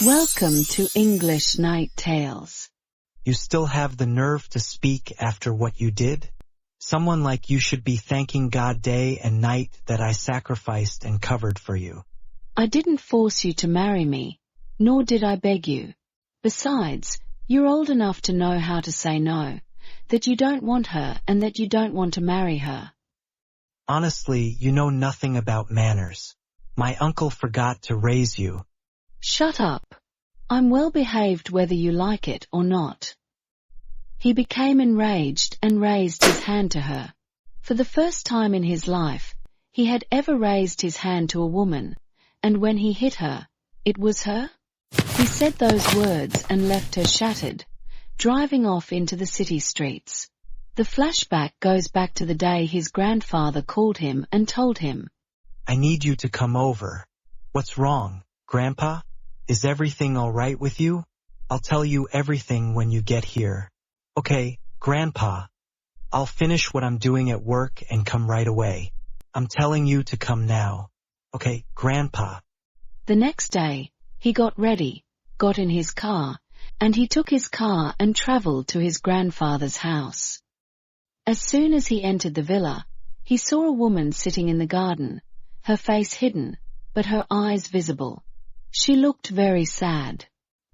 Welcome to English Night Tales. You still have the nerve to speak after what you did? Someone like you should be thanking God day and night that I sacrificed and covered for you. I didn't force you to marry me, nor did I beg you. Besides, you're old enough to know how to say no, that you don't want her and that you don't want to marry her. Honestly, you know nothing about manners. My uncle forgot to raise you. Shut up. I'm well behaved whether you like it or not. He became enraged and raised his hand to her. For the first time in his life, he had ever raised his hand to a woman, and when he hit her, it was her? He said those words and left her shattered, driving off into the city streets. The flashback goes back to the day his grandfather called him and told him, I need you to come over. What's wrong, Grandpa? Is everything all right with you? I'll tell you everything when you get here. Okay, Grandpa. I'll finish what I'm doing at work and come right away. I'm telling you to come now. Okay, Grandpa. The next day, he got ready, got in his car, and he took his car and traveled to his grandfather's house. As soon as he entered the villa, he saw a woman sitting in the garden, her face hidden, but her eyes visible. She looked very sad.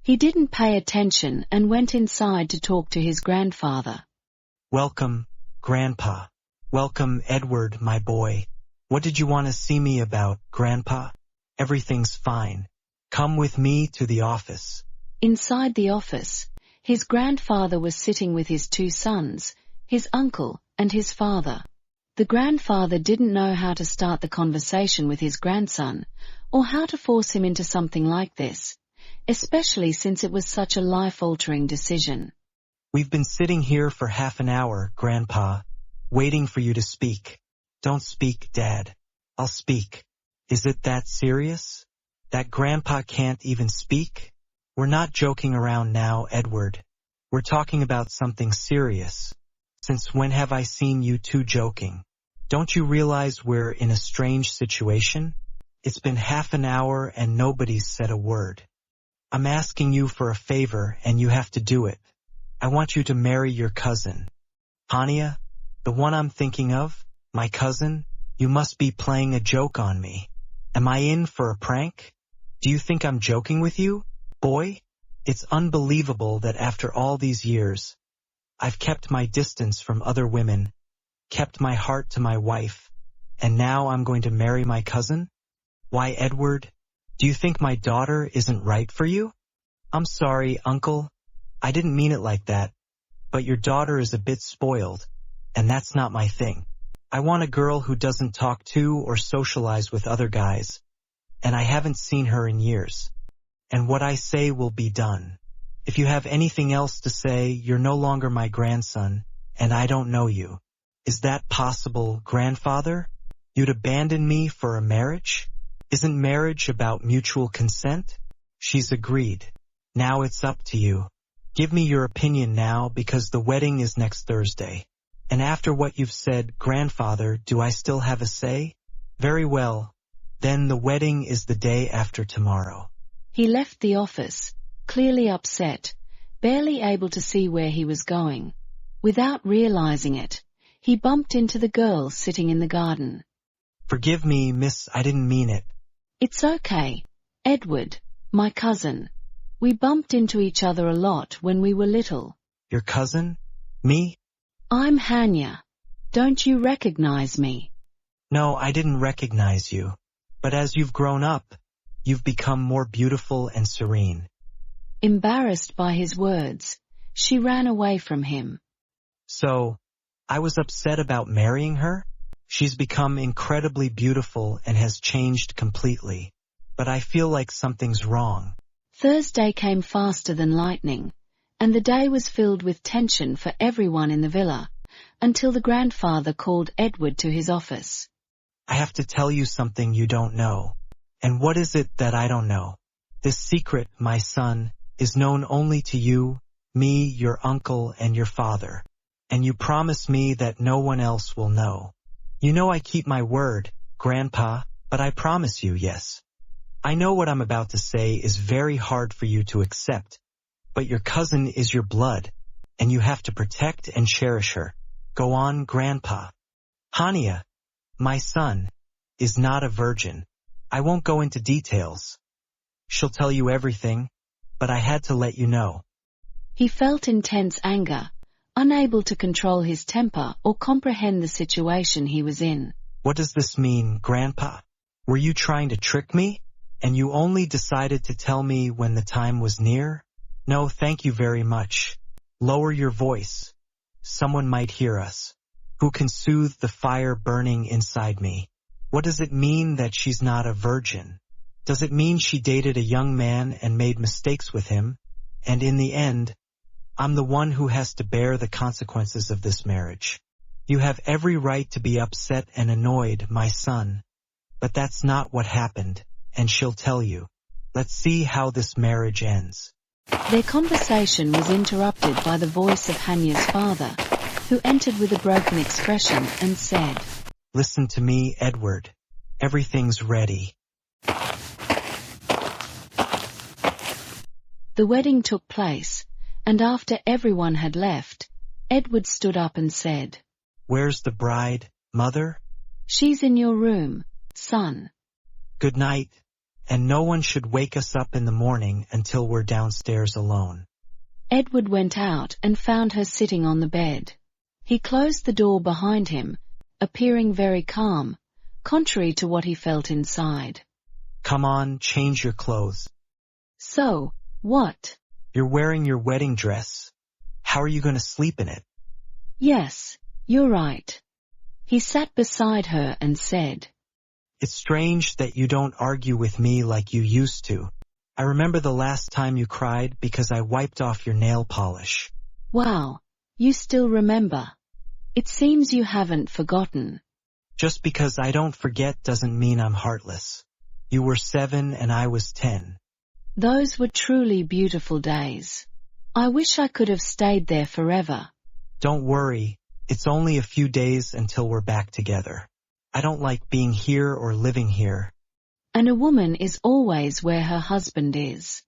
He didn't pay attention and went inside to talk to his grandfather. Welcome, Grandpa. Welcome, Edward, my boy. What did you want to see me about, Grandpa? Everything's fine. Come with me to the office. Inside the office, his grandfather was sitting with his two sons, his uncle and his father. The grandfather didn't know how to start the conversation with his grandson, or how to force him into something like this, especially since it was such a life-altering decision. We've been sitting here for half an hour, Grandpa, waiting for you to speak. Don't speak, Dad. I'll speak. Is it that serious? That Grandpa can't even speak? We're not joking around now, Edward. We're talking about something serious. Since when have I seen you two joking? Don't you realize we're in a strange situation? It's been half an hour and nobody's said a word. I'm asking you for a favor and you have to do it. I want you to marry your cousin. Hania, the one I'm thinking of, my cousin, you must be playing a joke on me. Am I in for a prank? Do you think I'm joking with you, boy? It's unbelievable that after all these years, I've kept my distance from other women, kept my heart to my wife, and now I'm going to marry my cousin? Why, Edward, do you think my daughter isn't right for you? I'm sorry, Uncle. I didn't mean it like that, but your daughter is a bit spoiled, and that's not my thing. I want a girl who doesn't talk to or socialize with other guys, and I haven't seen her in years. And what I say will be done. If you have anything else to say, you're no longer my grandson, and I don't know you. Is that possible, Grandfather? You'd abandon me for a marriage? Isn't marriage about mutual consent? She's agreed. Now it's up to you. Give me your opinion now because the wedding is next Thursday. And after what you've said, Grandfather, do I still have a say? Very well. Then the wedding is the day after tomorrow. He left the office, clearly upset, barely able to see where he was going. Without realizing it, he bumped into the girl sitting in the garden. Forgive me, miss, I didn't mean it. It's okay, Edward, my cousin. We bumped into each other a lot when we were little. Your cousin? Me? I'm Hania. Don't you recognize me? No, I didn't recognize you. But as you've grown up, you've become more beautiful and serene. Embarrassed by his words, she ran away from him. So, I was upset about marrying her? She's become incredibly beautiful and has changed completely. But I feel like something's wrong. Thursday came faster than lightning, and the day was filled with tension for everyone in the villa, until the grandfather called Edward to his office. I have to tell you something you don't know. And what is it that I don't know? This secret, my son, is known only to you, me, your uncle, and your father. And you promise me that no one else will know. You know I keep my word, Grandpa, but I promise you, yes. I know what I'm about to say is very hard for you to accept, but your cousin is your blood, and you have to protect and cherish her. Go on, Grandpa. Hania, my son, is not a virgin. I won't go into details. She'll tell you everything, but I had to let you know. He felt intense anger, unable to control his temper or comprehend the situation he was in. What does this mean, Grandpa? Were you trying to trick me, and you only decided to tell me when the time was near? No, thank you very much. Lower your voice. Someone might hear us. Who can soothe the fire burning inside me? What does it mean that she's not a virgin? Does it mean she dated a young man and made mistakes with him, and in the end, I'm the one who has to bear the consequences of this marriage? You have every right to be upset and annoyed, my son. But that's not what happened, and she'll tell you. Let's see how this marriage ends. Their conversation was interrupted by the voice of Hania's father, who entered with a broken expression and said, Listen to me, Edward. Everything's ready. The wedding took place, and after everyone had left, Edward stood up and said, Where's the bride, Mother? She's in your room, son. Good night, and no one should wake us up in the morning until we're downstairs alone. Edward went out and found her sitting on the bed. He closed the door behind him, appearing very calm, contrary to what he felt inside. Come on, change your clothes. So, what? You're wearing your wedding dress. How are you going to sleep in it? Yes, you're right. He sat beside her and said, It's strange that you don't argue with me like you used to. I remember the last time you cried because I wiped off your nail polish. Wow, you still remember. It seems you haven't forgotten. Just because I don't forget doesn't mean I'm heartless. You were 7 and I was 10. Those were truly beautiful days. I wish I could have stayed there forever. Don't worry, it's only a few days until we're back together. I don't like being here or living here. And a woman is always where her husband is.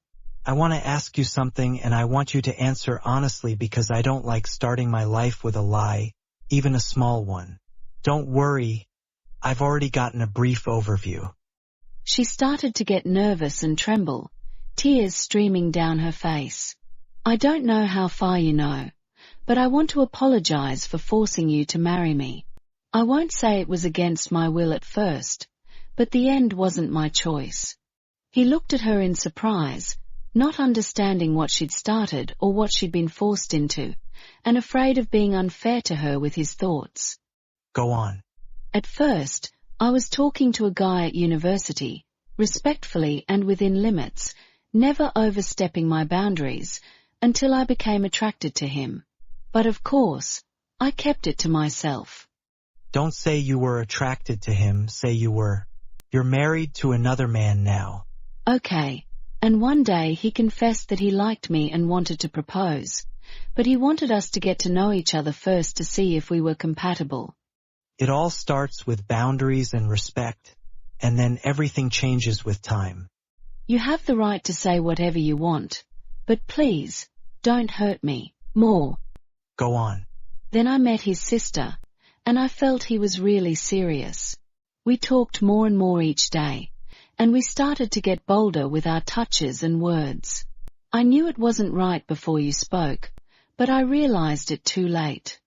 I want to ask you something and I want you to answer honestly because I don't like starting my life with a lie, even a small one. Don't worry, I've already gotten a brief overview. She started to get nervous and tremble, tears streaming down her face. I don't know how far you know, but I want to apologize for forcing you to marry me. I won't say it was against my will at first, but the end wasn't my choice. He looked at her in surprise, not understanding what she'd started or what she'd been forced into, and afraid of being unfair to her with his thoughts. Go on. At first, I was talking to a guy at university, respectfully and within limits, never overstepping my boundaries, until I became attracted to him. But of course, I kept it to myself. Don't say you were attracted to him, say you were. You're married to another man now. Okay, and one day he confessed that he liked me and wanted to propose, but he wanted us to get to know each other first to see if we were compatible. It all starts with boundaries and respect, and then everything changes with time. You have the right to say whatever you want, but please, don't hurt me more. Go on. Then I met his sister, and I felt he was really serious. We talked more and more each day, and we started to get bolder with our touches and words. I knew it wasn't right before you spoke, but I realized it too late.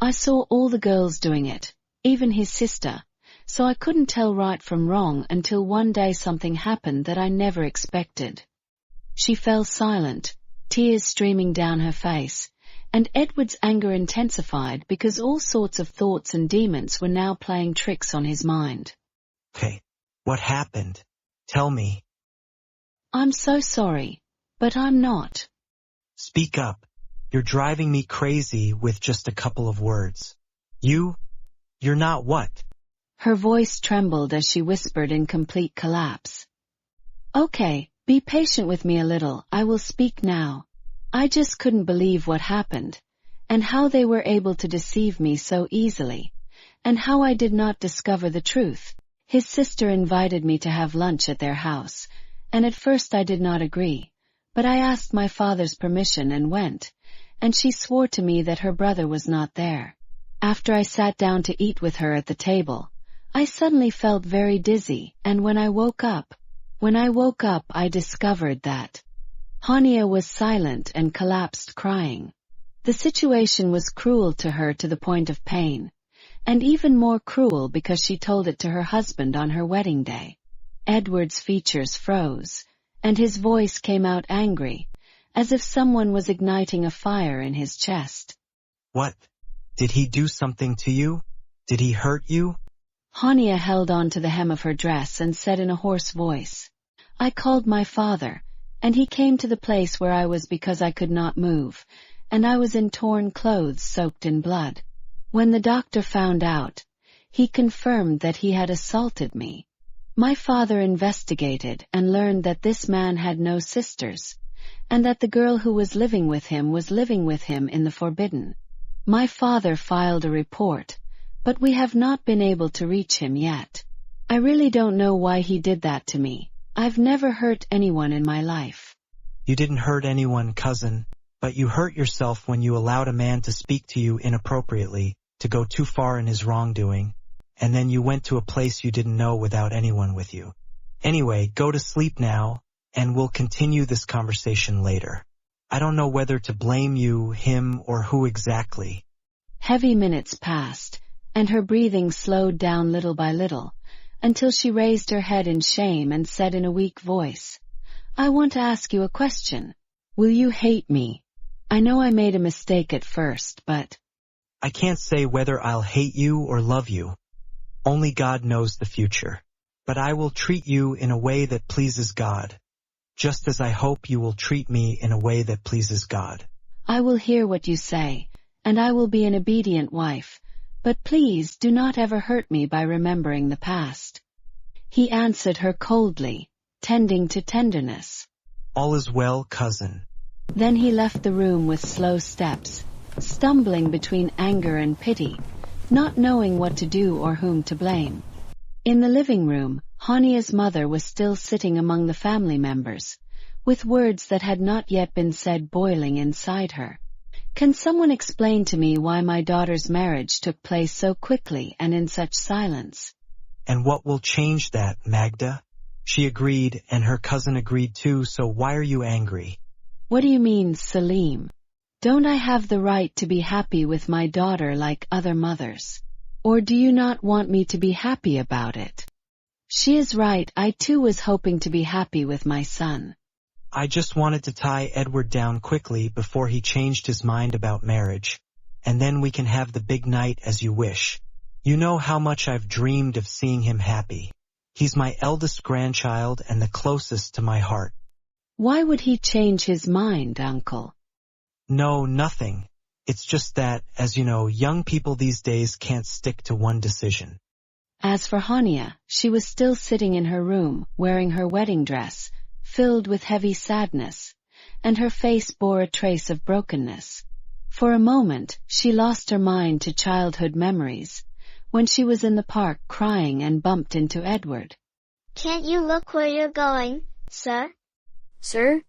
I saw all the girls doing it, even his sister, so I couldn't tell right from wrong until one day something happened that I never expected. She fell silent, tears streaming down her face, and Edward's anger intensified because all sorts of thoughts and demons were now playing tricks on his mind. Okay, what happened? Tell me. I'm so sorry, but I'm not. Speak up. You're driving me crazy with just a couple of words. You're not what? Her voice trembled as she whispered in complete collapse. Okay, be patient with me a little, I will speak now. I just couldn't believe what happened, and how they were able to deceive me so easily, and how I did not discover the truth, His sister invited me to have lunch at their house, and at first I did not agree, but I asked my father's permission and went, and she swore to me that her brother was not there. After I sat down to eat with her at the table, I suddenly felt very dizzy, and when I woke up, I discovered that Hania was silent and collapsed crying. The situation was cruel to her to the point of pain, and even more cruel because she told it to her husband on her wedding day. Edward's features froze, and his voice came out angry, as if someone was igniting a fire in his chest. What? Did he do something to you? Did he hurt you? Hania held on to the hem of her dress and said in a hoarse voice, I called my father, and he came to the place where I was because I could not move, and I was in torn clothes soaked in blood. When the doctor found out, he confirmed that he had assaulted me. My father investigated and learned that this man had no sisters, and that the girl who was living with him in the forbidden. My father filed a report, but we have not been able to reach him yet. I really don't know why he did that to me. I've never hurt anyone in my life. You didn't hurt anyone, cousin, but you hurt yourself when you allowed a man to speak to you inappropriately, to go too far in his wrongdoing, and then you went to a place you didn't know without anyone with you. Anyway, go to sleep now, and we'll continue this conversation later. I don't know whether to blame you, him, or who exactly. Heavy minutes passed, and her breathing slowed down little by little, until she raised her head in shame and said in a weak voice, I want to ask you a question. Will you hate me? I know I made a mistake at first, but I can't say whether I'll hate you or love you. Only God knows the future. But I will treat you in a way that pleases God, just as I hope you will treat me in a way that pleases God. I will hear what you say, and I will be an obedient wife, but please do not ever hurt me by remembering the past. He answered her coldly, tending to tenderness. All is well, cousin. Then he left the room with slow steps, stumbling between anger and pity, not knowing what to do or whom to blame. In the living room, Hania's mother was still sitting among the family members, with words that had not yet been said boiling inside her. Can someone explain to me why my daughter's marriage took place so quickly and in such silence? And what will change that, Magda? She agreed, and her cousin agreed too, so why are you angry? What do you mean, Salim? Don't I have the right to be happy with my daughter like other mothers? Or do you not want me to be happy about it? She is right, I too was hoping to be happy with my son. I just wanted to tie Edward down quickly before he changed his mind about marriage, and then we can have the big night as you wish. You know how much I've dreamed of seeing him happy. He's my eldest grandchild and the closest to my heart. Why would he change his mind, Uncle? No, nothing. It's just that, as you know, young people these days can't stick to one decision. As for Hania, she was still sitting in her room, wearing her wedding dress, filled with heavy sadness, and her face bore a trace of brokenness. For a moment, she lost her mind to childhood memories, when she was in the park crying and bumped into Edward. Can't you look where you're going, sir? Sir?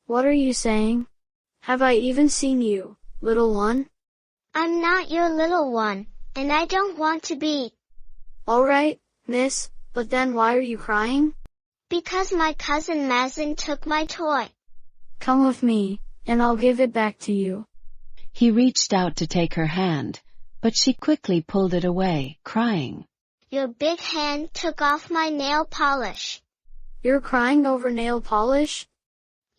What are you saying? Have I even seen you, little one? I'm not your little one, and I don't want to be. All right, miss, but then why are you crying? Because my cousin Mazen took my toy. Come with me, and I'll give it back to you. He reached out to take her hand, but she quickly pulled it away, crying. Your big hand took off my nail polish. You're crying over nail polish?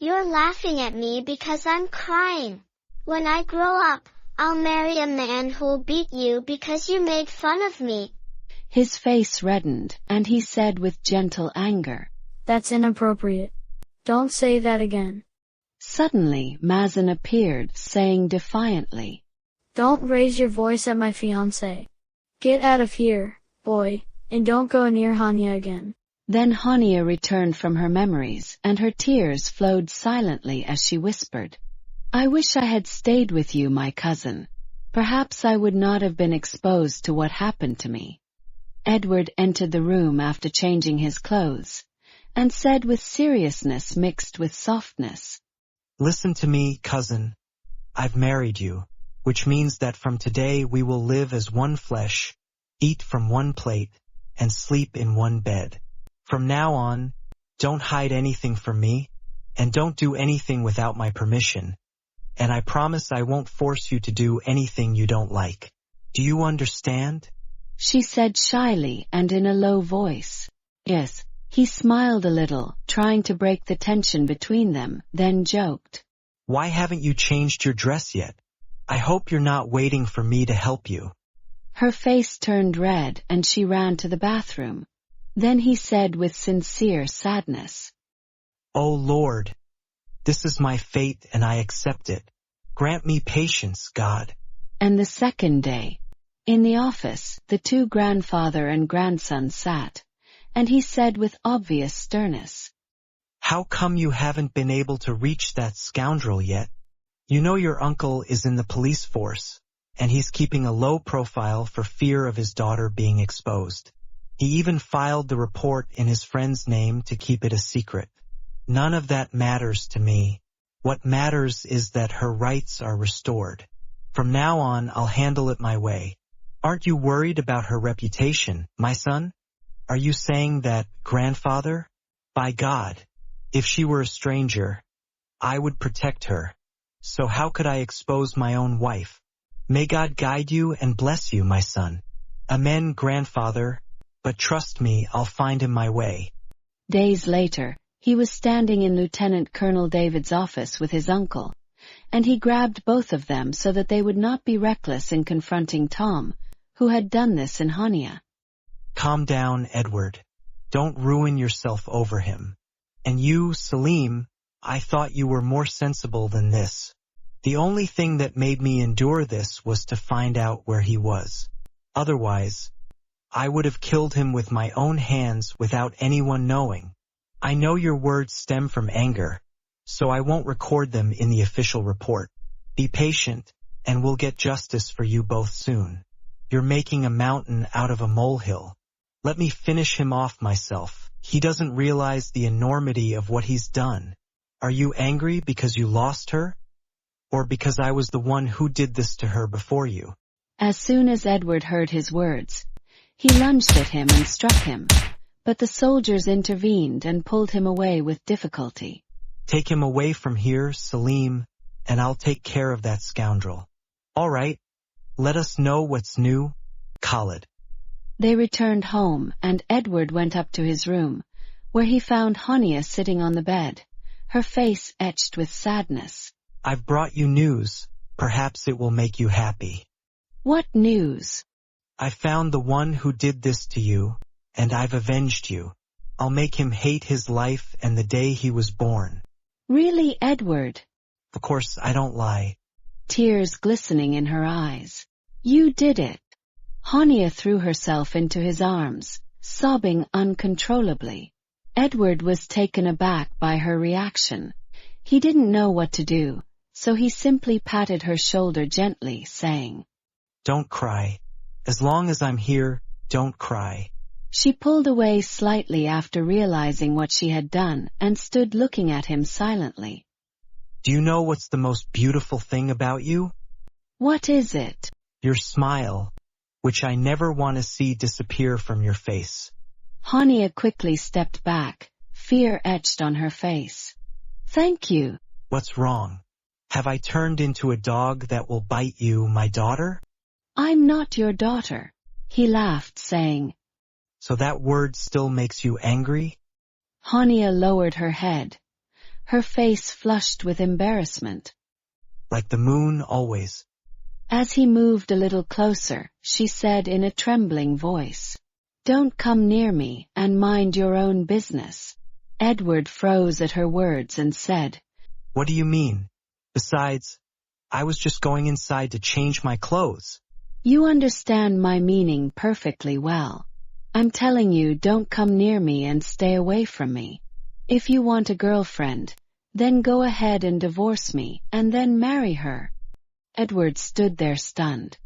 You're laughing at me because I'm crying. When I grow up, I'll marry a man who'll beat you because you made fun of me. His face reddened, and he said with gentle anger, That's inappropriate. Don't say that again. Suddenly, Mazen appeared, saying defiantly, Don't raise your voice at my fiancé. Get out of here, boy, and don't go near Hania again. Then Hania returned from her memories, and her tears flowed silently as she whispered, I wish I had stayed with you, my cousin. Perhaps I would not have been exposed to what happened to me. Edward entered the room after changing his clothes, and said with seriousness mixed with softness, Listen to me, cousin. I've married you, which means that from today we will live as one flesh, eat from one plate, and sleep in one bed. From now on, don't hide anything from me, and don't do anything without my permission, and I promise I won't force you to do anything you don't like. Do you understand? She said shyly and in a low voice. Yes. He smiled a little, trying to break the tension between them, then joked. Why haven't you changed your dress yet? I hope you're not waiting for me to help you. Her face turned red and she ran to the bathroom. Then he said with sincere sadness, Oh Lord, this is my fate and I accept it. Grant me patience, God. And the second day, in the office, the two grandfather and grandson sat, and he said with obvious sternness, How come you haven't been able to reach that scoundrel yet? You know your uncle is in the police force, and he's keeping a low profile for fear of his daughter being exposed. He even filed the report in his friend's name to keep it a secret. None of that matters to me. What matters is that her rights are restored. From now on, I'll handle it my way. Aren't you worried about her reputation, my son? Are you saying that, grandfather? By God, if she were a stranger, I would protect her. So how could I expose my own wife? May God guide you and bless you, my son. Amen, grandfather, but trust me, I'll find him my way. Days later, he was standing in Lieutenant Colonel David's office with his uncle, and he grabbed both of them so that they would not be reckless in confronting Tom, who had done this in Hania. Calm down, Edward. Don't ruin yourself over him. And you, Salim, I thought you were more sensible than this. The only thing that made me endure this was to find out where he was. Otherwise, I would have killed him with my own hands without anyone knowing. I know your words stem from anger, so I won't record them in the official report. Be patient, and we'll get justice for you both soon. You're making a mountain out of a molehill. Let me finish him off myself. He doesn't realize the enormity of what he's done. Are you angry because you lost her? Or because I was the one who did this to her before you? As soon as Edward heard his words, he lunged at him and struck him, but the soldiers intervened and pulled him away with difficulty. Take him away from here, Salim, and I'll take care of that scoundrel. All right, let us know what's new, Khalid. They returned home, and Edward went up to his room, where he found Hania sitting on the bed, her face etched with sadness. I've brought you news. Perhaps it will make you happy. What news? I found the one who did this to you, and I've avenged you. I'll make him hate his life and the day he was born. Really, Edward? Of course, I don't lie. Tears glistening in her eyes. You did it. Hania threw herself into his arms, sobbing uncontrollably. Edward was taken aback by her reaction. He didn't know what to do, so he simply patted her shoulder gently, saying, Don't cry. As long as I'm here, don't cry. She pulled away slightly after realizing what she had done and stood looking at him silently. Do you know what's the most beautiful thing about you? What is it? Your smile, which I never want to see disappear from your face. Hania quickly stepped back, fear etched on her face. Thank you. What's wrong? Have I turned into a dog that will bite you, my daughter? I'm not your daughter. He laughed, saying. So that word still makes you angry? Hania lowered her head. Her face flushed with embarrassment. Like the moon always. As he moved a little closer, she said in a trembling voice, Don't come near me and mind your own business. Edward froze at her words and said, What do you mean? Besides, I was just going inside to change my clothes. You understand my meaning perfectly well. I'm telling you, don't come near me and stay away from me. If you want a girlfriend, then go ahead and divorce me and then marry her. Edward stood there stunned.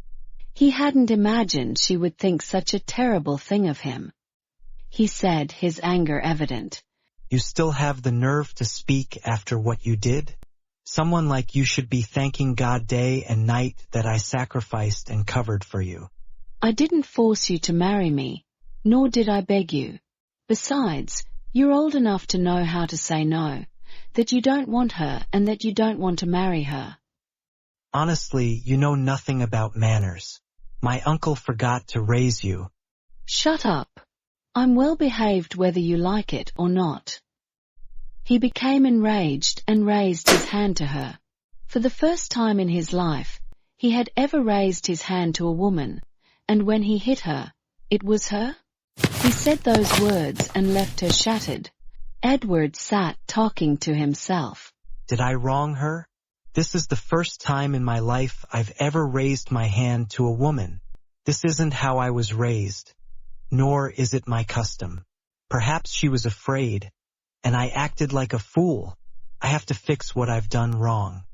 He hadn't imagined she would think such a terrible thing of him. He said, his anger evident. You still have the nerve to speak after what you did? Someone like you should be thanking God day and night that I sacrificed and covered for you. I didn't force you to marry me, nor did I beg you. Besides, you're old enough to know how to say no, that you don't want her and that you don't want to marry her. Honestly, you know nothing about manners. My uncle forgot to raise you. Shut up. I'm well behaved whether you like it or not. He became enraged and raised his hand to her. For the first time in his life, he had ever raised his hand to a woman, and when he hit her, it was her? He said those words and left her shattered. Edward sat talking to himself. Did I wrong her? This is the first time in my life I've ever raised my hand to a woman. This isn't how I was raised, nor is it my custom. Perhaps she was afraid, and I acted like a fool. I have to fix what I've done wrong.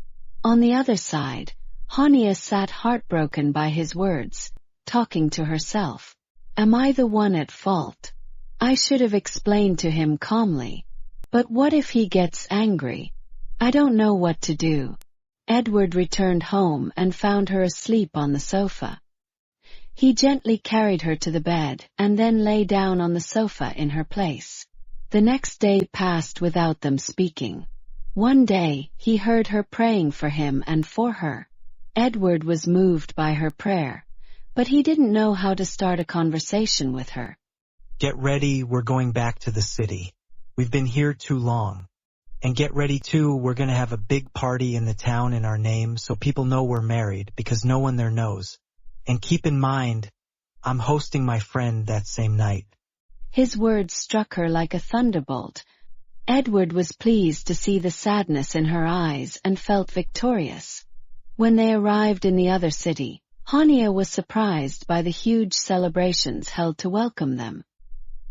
On the other side, Hania sat heartbroken by his words, talking to herself. Am I the one at fault? I should have explained to him calmly. But what if he gets angry? I don't know what to do. Edward returned home and found her asleep on the sofa. He gently carried her to the bed and then lay down on the sofa in her place. The next day passed without them speaking. One day, he heard her praying for him and for her. Edward was moved by her prayer, but he didn't know how to start a conversation with her. Get ready, we're going back to the city. We've been here too long. And get ready too, we're gonna have a big party in the town in our name so people know we're married because no one there knows. And keep in mind, I'm hosting my friend that same night. His words struck her like a thunderbolt. Edward was pleased to see the sadness in her eyes and felt victorious. When they arrived in the other city, Hania was surprised by the huge celebrations held to welcome them.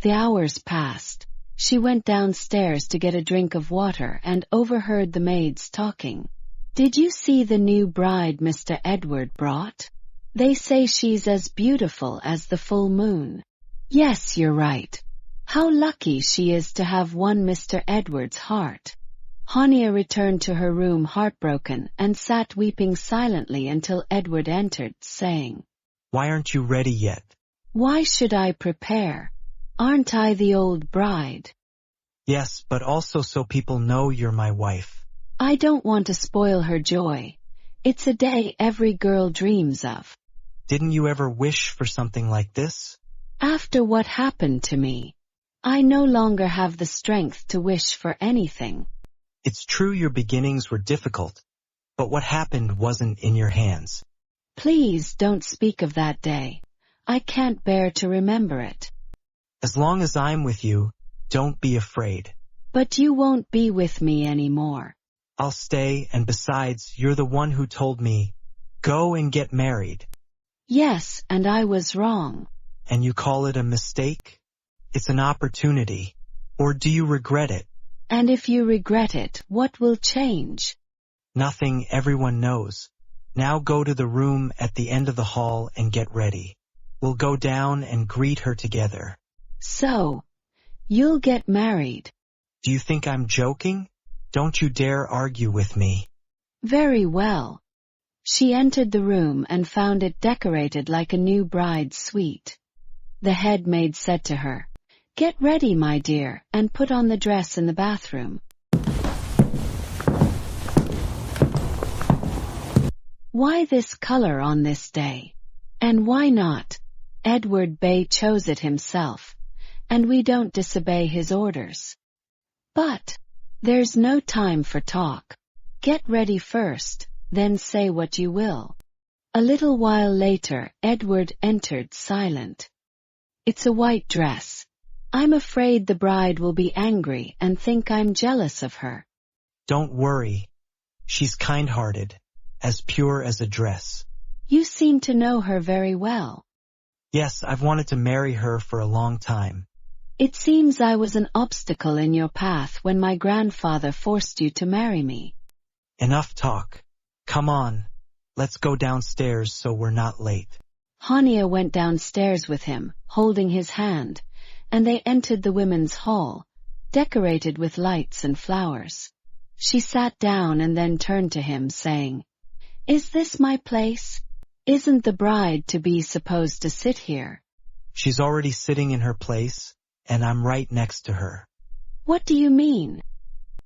The hours passed. She went downstairs to get a drink of water and overheard the maids talking. Did you see the new bride Mr. Edward brought? They say she's as beautiful as the full moon. Yes, you're right. How lucky she is to have won Mr. Edward's heart. Hania returned to her room heartbroken and sat weeping silently until Edward entered, saying, Why aren't you ready yet? Why should I prepare? Aren't I the old bride? Yes, but also so people know you're my wife. I don't want to spoil her joy. It's a day every girl dreams of. Didn't you ever wish for something like this? After what happened to me, I no longer have the strength to wish for anything. It's true your beginnings were difficult, but what happened wasn't in your hands. Please don't speak of that day. I can't bear to remember it. As long as I'm with you, don't be afraid. But you won't be with me anymore. I'll stay, and besides, you're the one who told me, go and get married. Yes, and I was wrong. And you call it a mistake? It's an opportunity. Or do you regret it? And if you regret it, what will change? Nothing, everyone knows. Now go to the room at the end of the hall and get ready. We'll go down and greet her together. So, you'll get married. Do you think I'm joking? Don't you dare argue with me. Very well. She entered the room and found it decorated like a new bride's suite. The head maid said to her, Get ready, my dear, and put on the dress in the bathroom. Why this color on this day? And why not? Edward Bey chose it himself, and we don't disobey his orders. But there's no time for talk. Get ready first, then say what you will. A little while later, Edward entered silent. It's a white dress. I'm afraid the bride will be angry and think I'm jealous of her. Don't worry. She's kind-hearted, as pure as a dress. You seem to know her very well. Yes, I've wanted to marry her for a long time. It seems I was an obstacle in your path when my grandfather forced you to marry me. Enough talk. Come on, let's go downstairs so we're not late. Hania went downstairs with him, holding his hand, and they entered the women's hall, decorated with lights and flowers. She sat down and then turned to him, saying, "Is this my place? Isn't the bride-to-be supposed to sit here?" She's already sitting in her place, and I'm right next to her. "What do you mean?"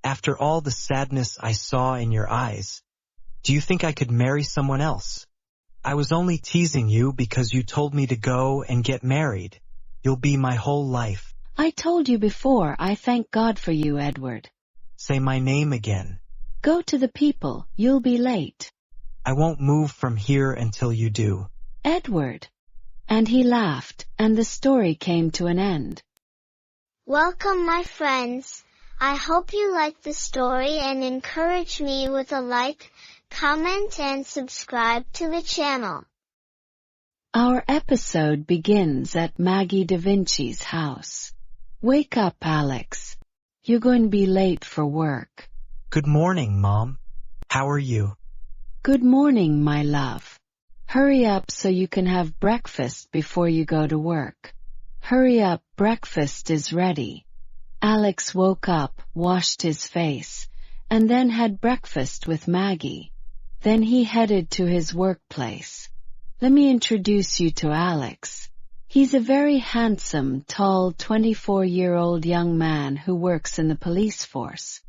After all the sadness I saw in your eyes, do you think I could marry someone else? I was only teasing you because you told me to go and get married. You'll be my whole life. "I told you before I thank God for you, Edward." Say my name again. "Go to the people, you'll be late." I won't move from here until you do. "Edward." And he laughed, and the story came to an end. Welcome, my friends. I hope you liked the story and encourage me with a like, comment and subscribe to the channel. Our episode begins at Maggie Da Vinci's house. "Wake up, Alex. You're going to be late for work." Good morning, Mom. How are you? "Good morning, my love. Hurry up so you can have breakfast before you go to work." "Hurry up, breakfast is ready." Alex woke up, washed his face, and then had breakfast with Maggie. Then he headed to his workplace. Let me introduce you to Alex. He's a very handsome, tall 24-year-old young man who works in the police force.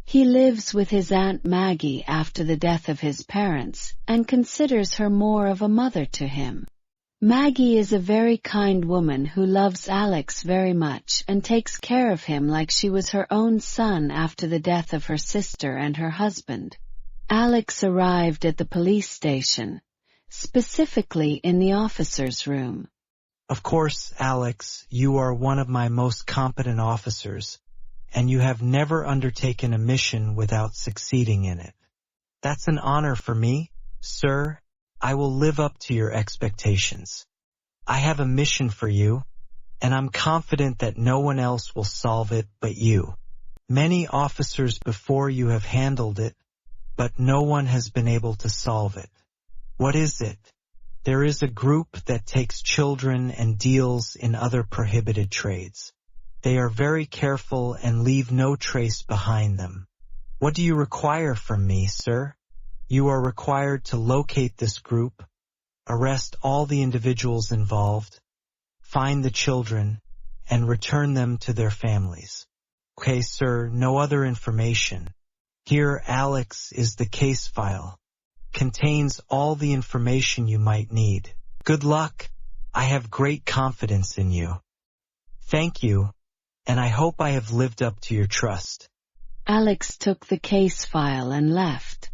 He lives with his Aunt Maggie after the death of his parents and considers her more of a mother to him. Maggie is a very kind woman who loves Alex very much and takes care of him like she was her own son after the death of her sister and her husband. Alex arrived at the police station, specifically in the officer's room. Of course, Alex, you are one of my most competent officers, and you have never undertaken a mission without succeeding in it. That's an honor for me, sir. I will live up to your expectations. I have a mission for you, and I'm confident that no one else will solve it but you. Many officers before you have handled it, but no one has been able to solve it. What is it? There is a group that takes children and deals in other prohibited trades. They are very careful and leave no trace behind them. What do you require from me, sir? You are required to locate this group, arrest all the individuals involved, find the children, and return them to their families. Okay, sir, no other information. Here, Alex, is the case file. Contains all the information you might need. Good luck. I have great confidence in you. Thank you, and I hope I have lived up to your trust. Alex took the case file and left.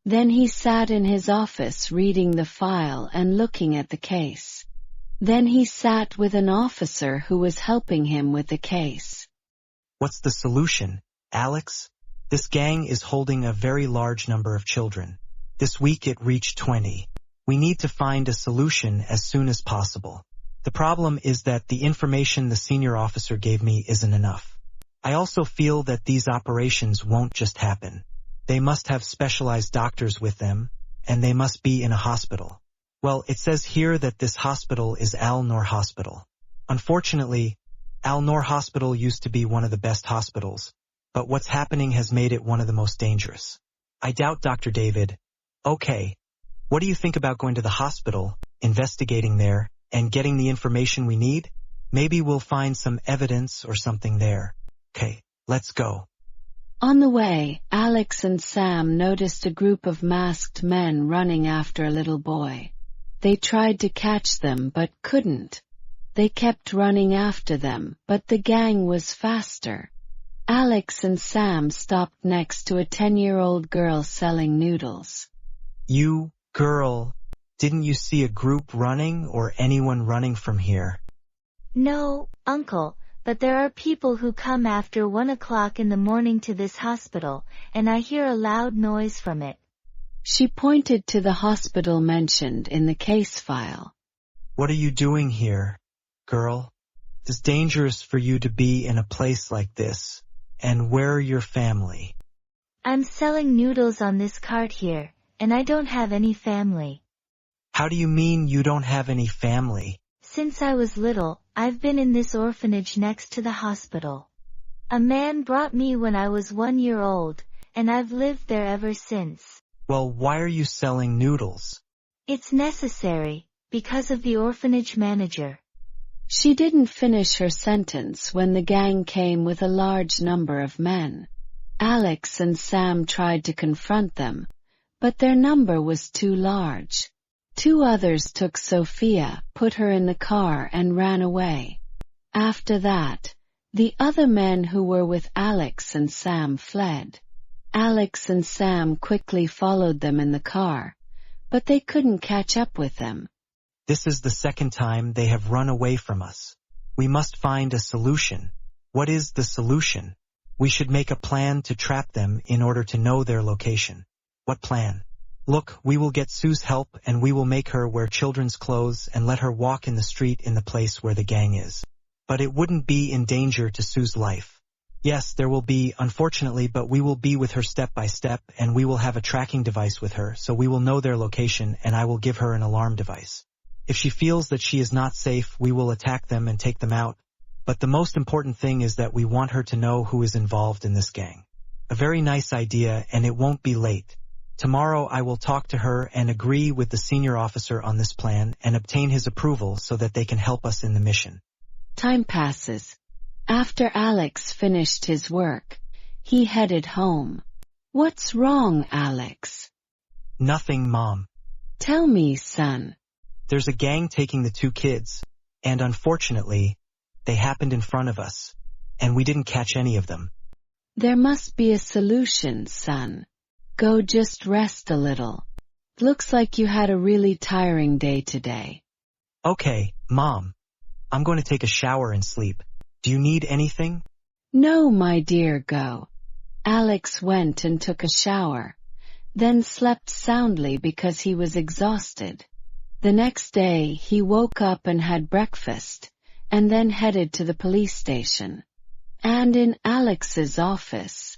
Then he sat in his office reading the file and looking at the case. Then he sat with an officer who was helping him with the case. What's the solution, Alex? This gang is holding a very large number of children. This week it reached 20. We need to find a solution as soon as possible. The problem is that the information the senior officer gave me isn't enough. I also feel that these operations won't just happen. They must have specialized doctors with them, and they must be in a hospital. Well, it says here that this hospital is Al-Noor Hospital. Unfortunately, Al-Noor Hospital used to be one of the best hospitals, but what's happening has made it one of the most dangerous. I doubt Dr. David. Okay, what do you think about going to the hospital, investigating there, and getting the information we need? Maybe we'll find some evidence or something there. Okay, let's go. On the way, Alex and Sam noticed a group of masked men running after a little boy. They tried to catch them but couldn't. They kept running after them, but the gang was faster. Alex and Sam stopped next to a 10-year-old girl selling noodles. You, girl, didn't you see a group running or anyone running from here? No, Uncle, but there are people who come after 1 o'clock in the morning to this hospital, and I hear a loud noise from it. She pointed to the hospital mentioned in the case file. What are you doing here, girl? It's dangerous for you to be in a place like this. And where are your family? I'm selling noodles on this cart here, and I don't have any family. How do you mean you don't have any family? Since I was little, I've been in this orphanage next to the hospital. A man brought me when I was 1 year old, and I've lived there ever since. Well, why are you selling noodles? It's necessary, because of the orphanage manager. She didn't finish her sentence when the gang came with a large number of men. Alex and Sam tried to confront them, but their number was too large. 2 others took Sophia, put her in the car and ran away. After that, the other men who were with Alex and Sam fled. Alex and Sam quickly followed them in the car, but they couldn't catch up with them. This is the second time they have run away from us. We must find a solution. What is the solution? We should make a plan to trap them in order to know their location. What plan? Look, we will get Sue's help and we will make her wear children's clothes and let her walk in the street in the place where the gang is. But it wouldn't be in danger to Sue's life. Yes, there will be, unfortunately, but we will be with her step by step and we will have a tracking device with her so we will know their location and I will give her an alarm device. If she feels that she is not safe, we will attack them and take them out. But the most important thing is that we want her to know who is involved in this gang. A very nice idea and it won't be late. Tomorrow I will talk to her and agree with the senior officer on this plan and obtain his approval so that they can help us in the mission. Time passes. After Alex finished his work, he headed home. What's wrong, Alex? Nothing, Mom. Tell me, son. There's a gang taking the 2 kids, and unfortunately, they happened in front of us, and we didn't catch any of them. There must be a solution, son. Go just rest a little. Looks like you had a really tiring day today. Okay, Mom. I'm going to take a shower and sleep. Do you need anything? No, my dear, go. Alex went and took a shower, then slept soundly because he was exhausted. The next day, he woke up and had breakfast, and then headed to the police station. And in Alex's office.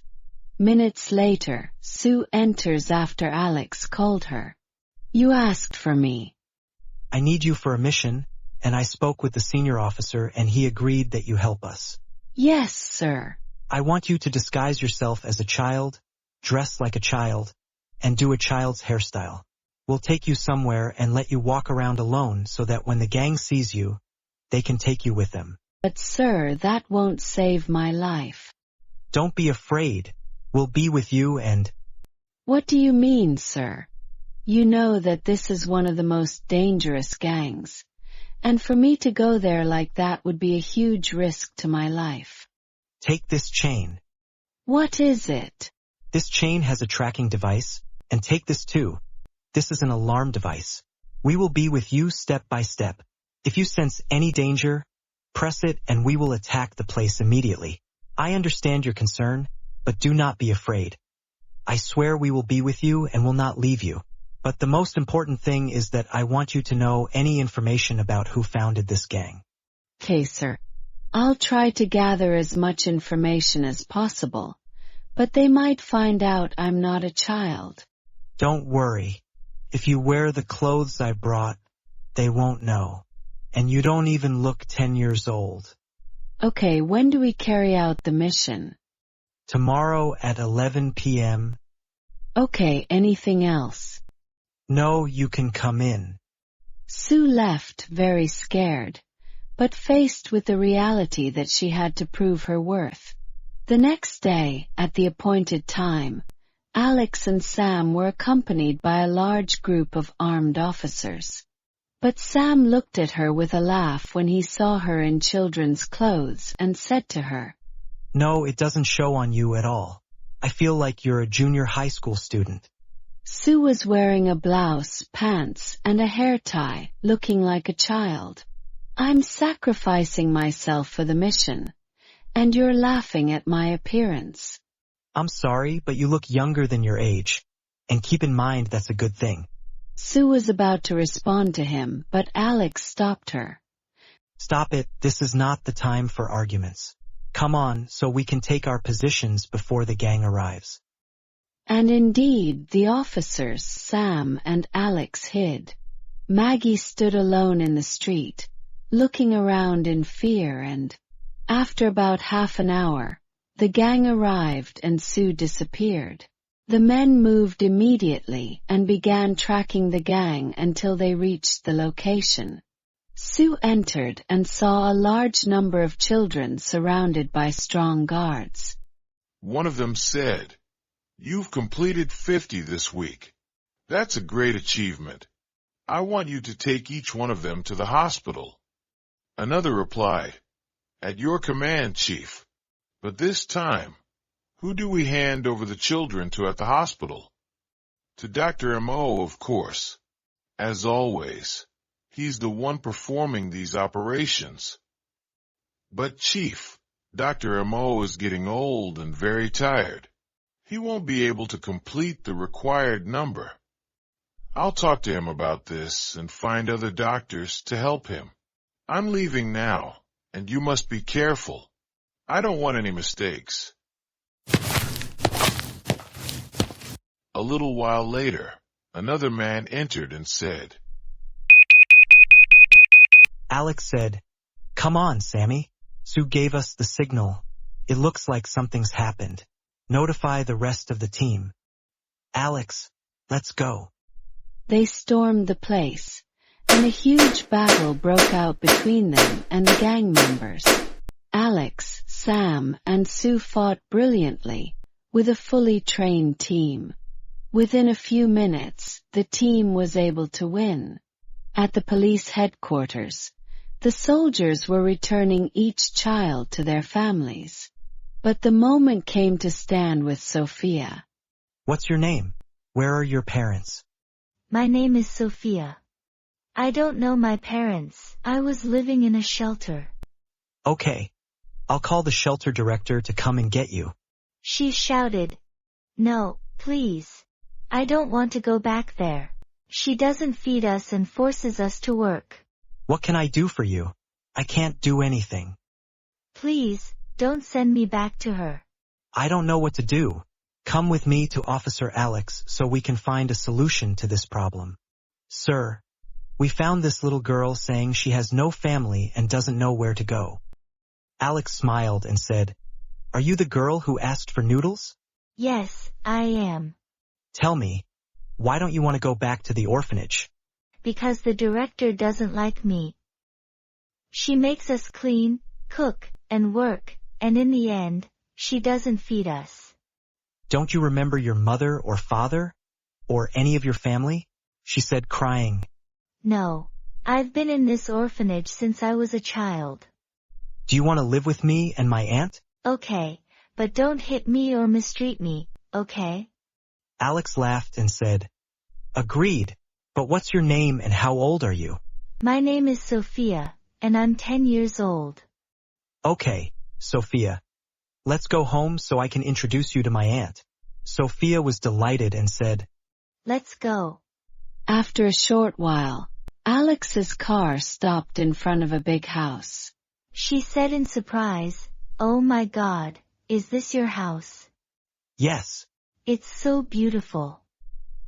Minutes later, Sue enters after Alex called her. You asked for me. I need you for a mission, and I spoke with the senior officer and he agreed that you help us. Yes, sir. I want you to disguise yourself as a child, dress like a child, and do a child's hairstyle. We'll take you somewhere and let you walk around alone so that when the gang sees you, they can take you with them. But sir, that won't save my life. Don't be afraid. We'll be with you and... What do you mean, sir? You know that this is one of the most dangerous gangs, and for me to go there like that would be a huge risk to my life. Take this chain. What is it? This chain has a tracking device, and take this too. This is an alarm device. We will be with you step by step. If you sense any danger, press it and we will attack the place immediately. I understand your concern, but do not be afraid. I swear we will be with you and will not leave you. But the most important thing is that I want you to know any information about who founded this gang. Okay, sir. I'll try to gather as much information as possible, but they might find out I'm not a child. Don't worry. If you wear the clothes I brought, they won't know. And you don't even look 10 years old. Okay, when do we carry out the mission? Tomorrow at 11 p.m. Okay, anything else? No, you can come in. Sue left very scared, but faced with the reality that she had to prove her worth. The next day, at the appointed time, Alex and Sam were accompanied by a large group of armed officers. But Sam looked at her with a laugh when he saw her in children's clothes and said to her, No, it doesn't show on you at all. I feel like you're a junior high school student. Sue was wearing a blouse, pants, and a hair tie, looking like a child. I'm sacrificing myself for the mission, and you're laughing at my appearance. I'm sorry, but you look younger than your age. And keep in mind that's a good thing. Sue was about to respond to him, but Alex stopped her. Stop it, this is not the time for arguments. Come on, so we can take our positions before the gang arrives. And indeed, the officers, Sam and Alex, hid. Maggie stood alone in the street, looking around in fear, and, after about half an hour, the gang arrived and Sue disappeared. The men moved immediately and began tracking the gang until they reached the location. Sue entered and saw a large number of children surrounded by strong guards. One of them said, "You've completed 50 this week. That's a great achievement. I want you to take each one of them to the hospital." Another replied, "At your command, Chief. But this time, who do we hand over the children to at the hospital?" "To Dr. M.O., of course. As always, he's the one performing these operations." "But Chief, Dr. M.O. is getting old and very tired. He won't be able to complete the required number. I'll talk to him about this and find other doctors to help him. I'm leaving now, and you must be careful. I don't want any mistakes." A little while later, another man entered and said, Alex said, "Come on, Sammy. Sue gave us the signal. It looks like something's happened. Notify the rest of the team. Alex, let's go." They stormed the place, and a huge battle broke out between them and the gang members. Alex, Sam, and Sue fought brilliantly, with a fully trained team. Within a few minutes, the team was able to win. At the police headquarters, the soldiers were returning each child to their families. But the moment came to stand with Sophia. "What's your name? Where are your parents?" My name is Sophia. I don't know my parents. I was living in a shelter. "Okay. I'll call the shelter director to come and get you." She shouted. No, please. I don't want to go back there. She doesn't feed us and forces us to work. "What can I do for you? I can't do anything." Please, don't send me back to her. "I don't know what to do. Come with me to Officer Alex so we can find a solution to this problem." "Sir, we found this little girl saying she has no family and doesn't know where to go." Alex smiled and said, "Are you the girl who asked for noodles?" Yes, I am. "Tell me, why don't you want to go back to the orphanage?" Because the director doesn't like me. She makes us clean, cook, and work, and in the end, she doesn't feed us. "Don't you remember your mother or father? Or any of your family?" she said, crying. No. I've been in this orphanage since I was a child. "Do you want to live with me and my aunt?" Okay, but don't hit me or mistreat me, okay? Alex laughed and said, "Agreed, but what's your name and how old are you?" My name is Sophia, and I'm 10 years old. "Okay, Sophia. Let's go home so I can introduce you to my aunt." Sophia was delighted and said, Let's go. After a short while, Alex's car stopped in front of a big house. She said in surprise, Oh my God, is this your house? "Yes, It's so beautiful.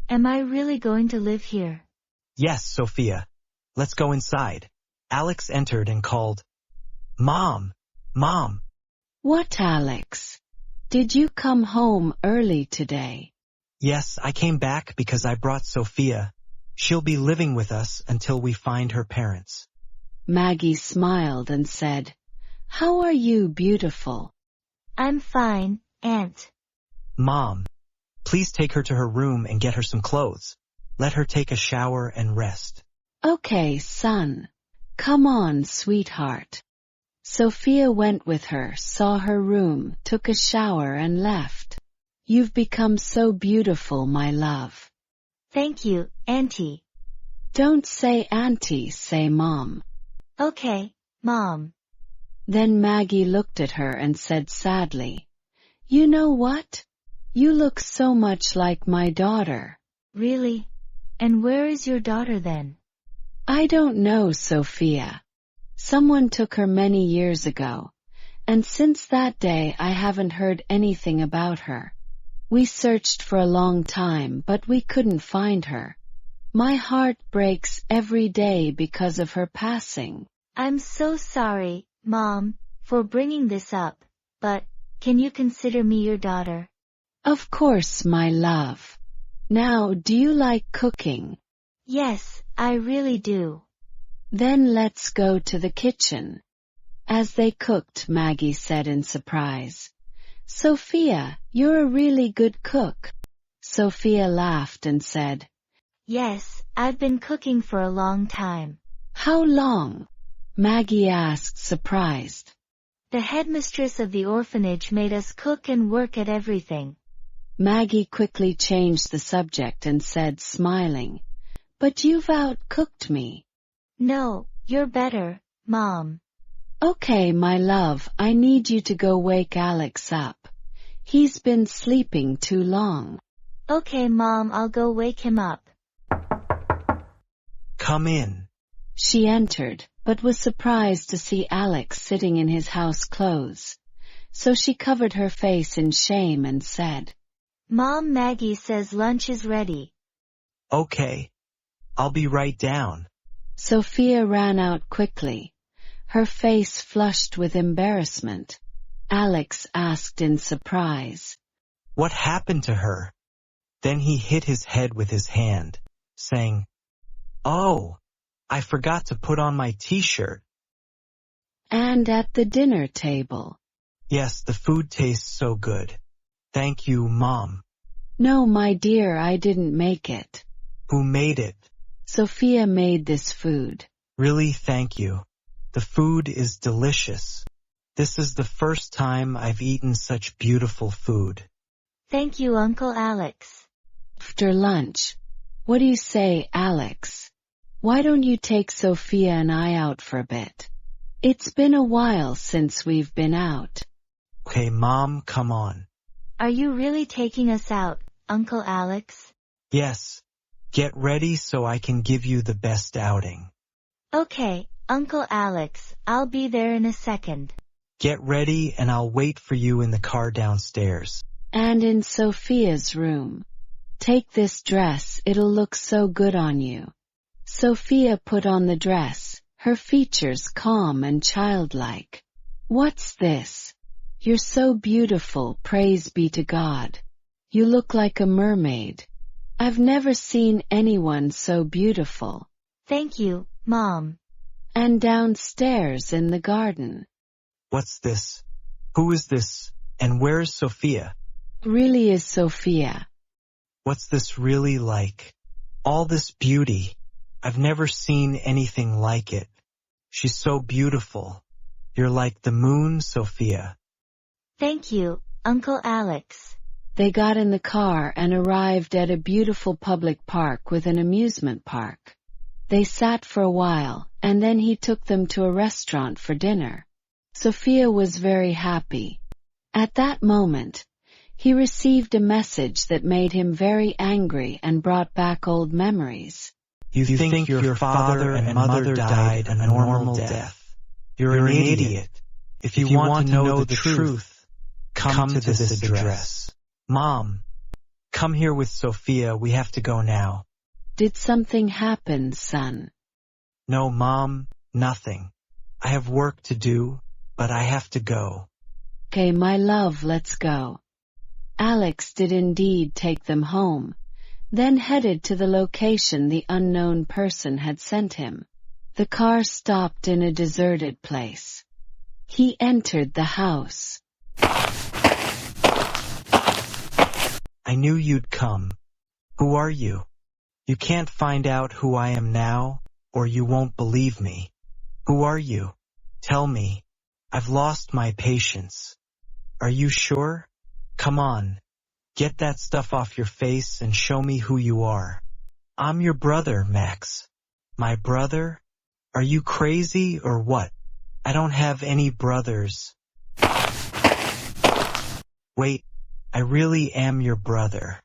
Am I really going to live here? yes, Sophia. Let's go inside." Alex entered and called, "Mom, Mom." What, Alex? Did you come home early today? "Yes, I came back because I brought Sophia. She'll be living with us until we find her parents." Maggie smiled and said, How are you, beautiful? I'm fine, Aunt. "Mom, please take her to her room and get her some clothes. Let her take a shower and rest." Okay, son. Come on, sweetheart. Sophia went with her, saw her room, took a shower and left. You've become so beautiful, my love. Thank you, Auntie. Don't say auntie, say mom. Okay, Mom. Then Maggie looked at her and said sadly, You know what? You look so much like my daughter. Really? And where is your daughter then? I don't know, Sophia. Someone took her many years ago, and since that day I haven't heard anything about her. We searched for a long time, but we couldn't find her. My heart breaks every day because of her passing. I'm so sorry, Mom, for bringing this up, but can you consider me your daughter? Of course, my love. Now, do you like cooking? Yes, I really do. Then let's go to the kitchen. As they cooked, Maggie said in surprise, Sophia, you're a really good cook. Sophia laughed and said, Yes, I've been cooking for a long time. How long? Maggie asked, surprised. The headmistress of the orphanage made us cook and work at everything. Maggie quickly changed the subject and said, smiling, But you've out-cooked me. No, you're better, Mom. Okay, my love, I need you to go wake Alex up. He's been sleeping too long. Okay, Mom, I'll go wake him up. Come in. She entered, but was surprised to see Alex sitting in his house clothes. So she covered her face in shame and said, Mom, Maggie says lunch is ready. Okay. I'll be right down. Sophia ran out quickly, her face flushed with embarrassment. Alex asked in surprise, What happened to her? Then he hit his head with his hand, saying, Oh, I forgot to put on my t-shirt. And at the dinner table. Yes, the food tastes so good. Thank you, Mom. No, my dear, I didn't make it. Who made it? Sophia made this food. Really, thank you. The food is delicious. This is the first time I've eaten such beautiful food. Thank you, Uncle Alex. After lunch. What do you say, Alex? Why don't you take Sophia and I out for a bit? It's been a while since we've been out. Okay, Mom, come on. Are you really taking us out, Uncle Alex? Yes. Get ready so I can give you the best outing. Okay, Uncle Alex, I'll be there in a second. Get ready and I'll wait for you in the car downstairs. And in Sophia's room. Take this dress, it'll look so good on you. Sophia put on the dress, her features calm and childlike. What's this? You're so beautiful, praise be to God. You look like a mermaid. I've never seen anyone so beautiful. Thank you, Mom. And downstairs in the garden. What's this? Who is this? And where is Sophia? Really is Sophia. What's this really like? All this beauty. I've never seen anything like it. She's so beautiful. You're like the moon, Sophia. Thank you, Uncle Alex. They got in the car and arrived at a beautiful public park with an amusement park. They sat for a while, and then he took them to a restaurant for dinner. Sophia was very happy. At that moment, he received a message that made him very angry and brought back old memories. You think your father and mother died a normal death. You're an idiot. If you want to know the truth, come to this address. Mom, come here with Sophia, we have to go now. Did something happen, son? No, Mom, nothing. I have work to do, but I have to go. Okay, my love, let's go. Alex did indeed take them home, then headed to the location the unknown person had sent him. The car stopped in a deserted place. He entered the house. I knew you'd come. Who are you? You can't find out who I am now, or you won't believe me. Who are you? Tell me. I've lost my patience. Are you sure? Come on. Get that stuff off your face and show me who you are. I'm your brother, Max. My brother? Are you crazy or what? I don't have any brothers. Wait, I really am your brother.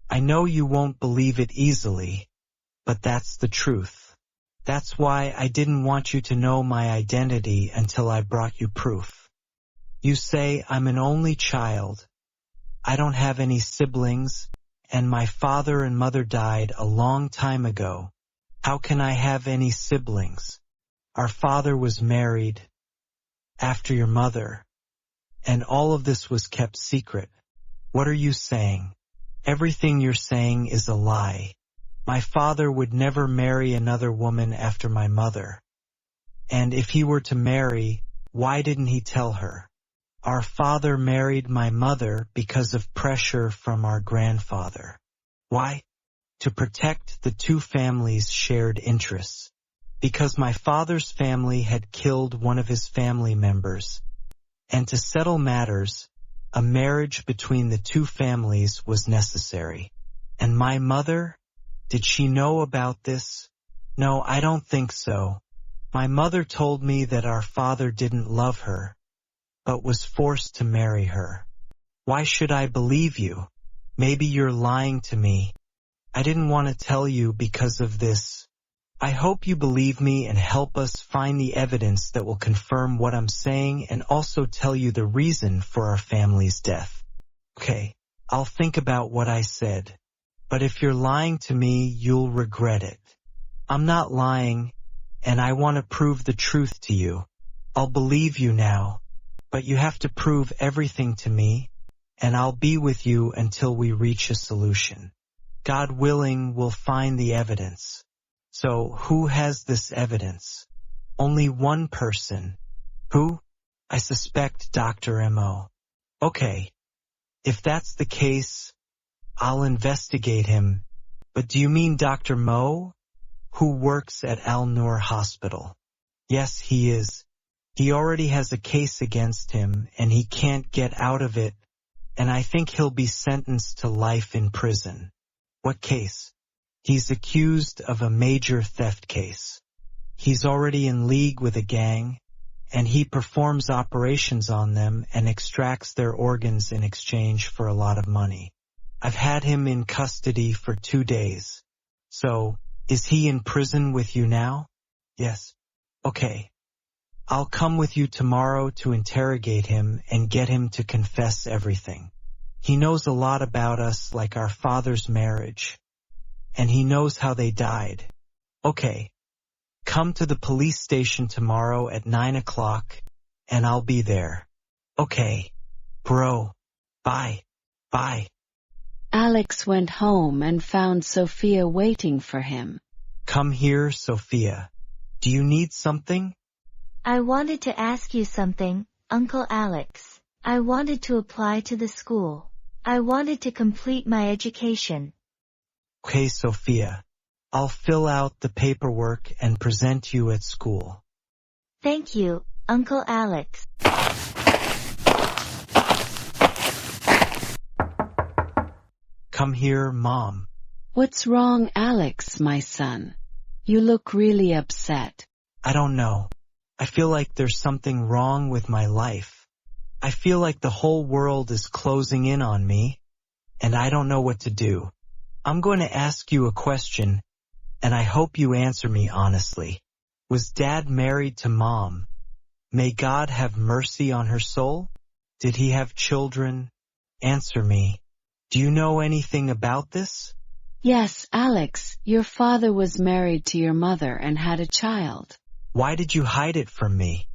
I know you won't believe it easily, but that's the truth. That's why I didn't want you to know my identity until I brought you proof. You say I'm an only child. I don't have any siblings, and my father and mother died a long time ago. How can I have any siblings? Our father was married after your mother, and all of this was kept secret. What are you saying? Everything you're saying is a lie. My father would never marry another woman after my mother. And if he were to marry, why didn't he tell her? Our father married my mother because of pressure from our grandfather. Why? To protect the two families' shared interests. Because my father's family had killed one of his family members. And to settle matters, a marriage between the two families was necessary. And my mother? Did she know about this? No, I don't think so. My mother told me that our father didn't love her, but was forced to marry her. Why should I believe you? Maybe you're lying to me. I didn't want to tell you because of this. I hope you believe me and help us find the evidence that will confirm what I'm saying and also tell you the reason for our family's death. Okay, I'll think about what I said. But if you're lying to me, you'll regret it. I'm not lying, and I want to prove the truth to you. I'll believe you now, but you have to prove everything to me, and I'll be with you until we reach a solution. God willing, we'll find the evidence. So, who has this evidence? Only one person. Who? I suspect Dr. M.O. Okay. If that's the case, I'll investigate him. But do you mean Dr. Mo? Who works at Al-Noor Hospital? Yes, he is. He already has a case against him, and he can't get out of it, and I think he'll be sentenced to life in prison. What case? He's accused of a major theft case. He's already in league with a gang, and he performs operations on them and extracts their organs in exchange for a lot of money. I've had him in custody for 2 days. So, is he in prison with you now? Yes. Okay. I'll come with you tomorrow to interrogate him and get him to confess everything. He knows a lot about us, like our father's marriage. And he knows how they died. Okay. Come to the police station tomorrow at 9 o'clock, and I'll be there. Okay. Bro. Bye. Bye. Alex went home and found Sophia waiting for him. Come here, Sophia. Do you need something? I wanted to ask you something, Uncle Alex. I wanted to apply to the school. I wanted to complete my education. Okay, Sophia. I'll fill out the paperwork and present you at school. Thank you, Uncle Alex. Come here, Mom. What's wrong, Alex, my son? You look really upset. I don't know. I feel like there's something wrong with my life. I feel like the whole world is closing in on me, and I don't know what to do. I'm going to ask you a question, and I hope you answer me honestly. Was Dad married to Mom? May God have mercy on her soul? Did he have children? Answer me. Do you know anything about this? Yes, Alex, your father was married to your mother and had a child. Why did you hide it from me?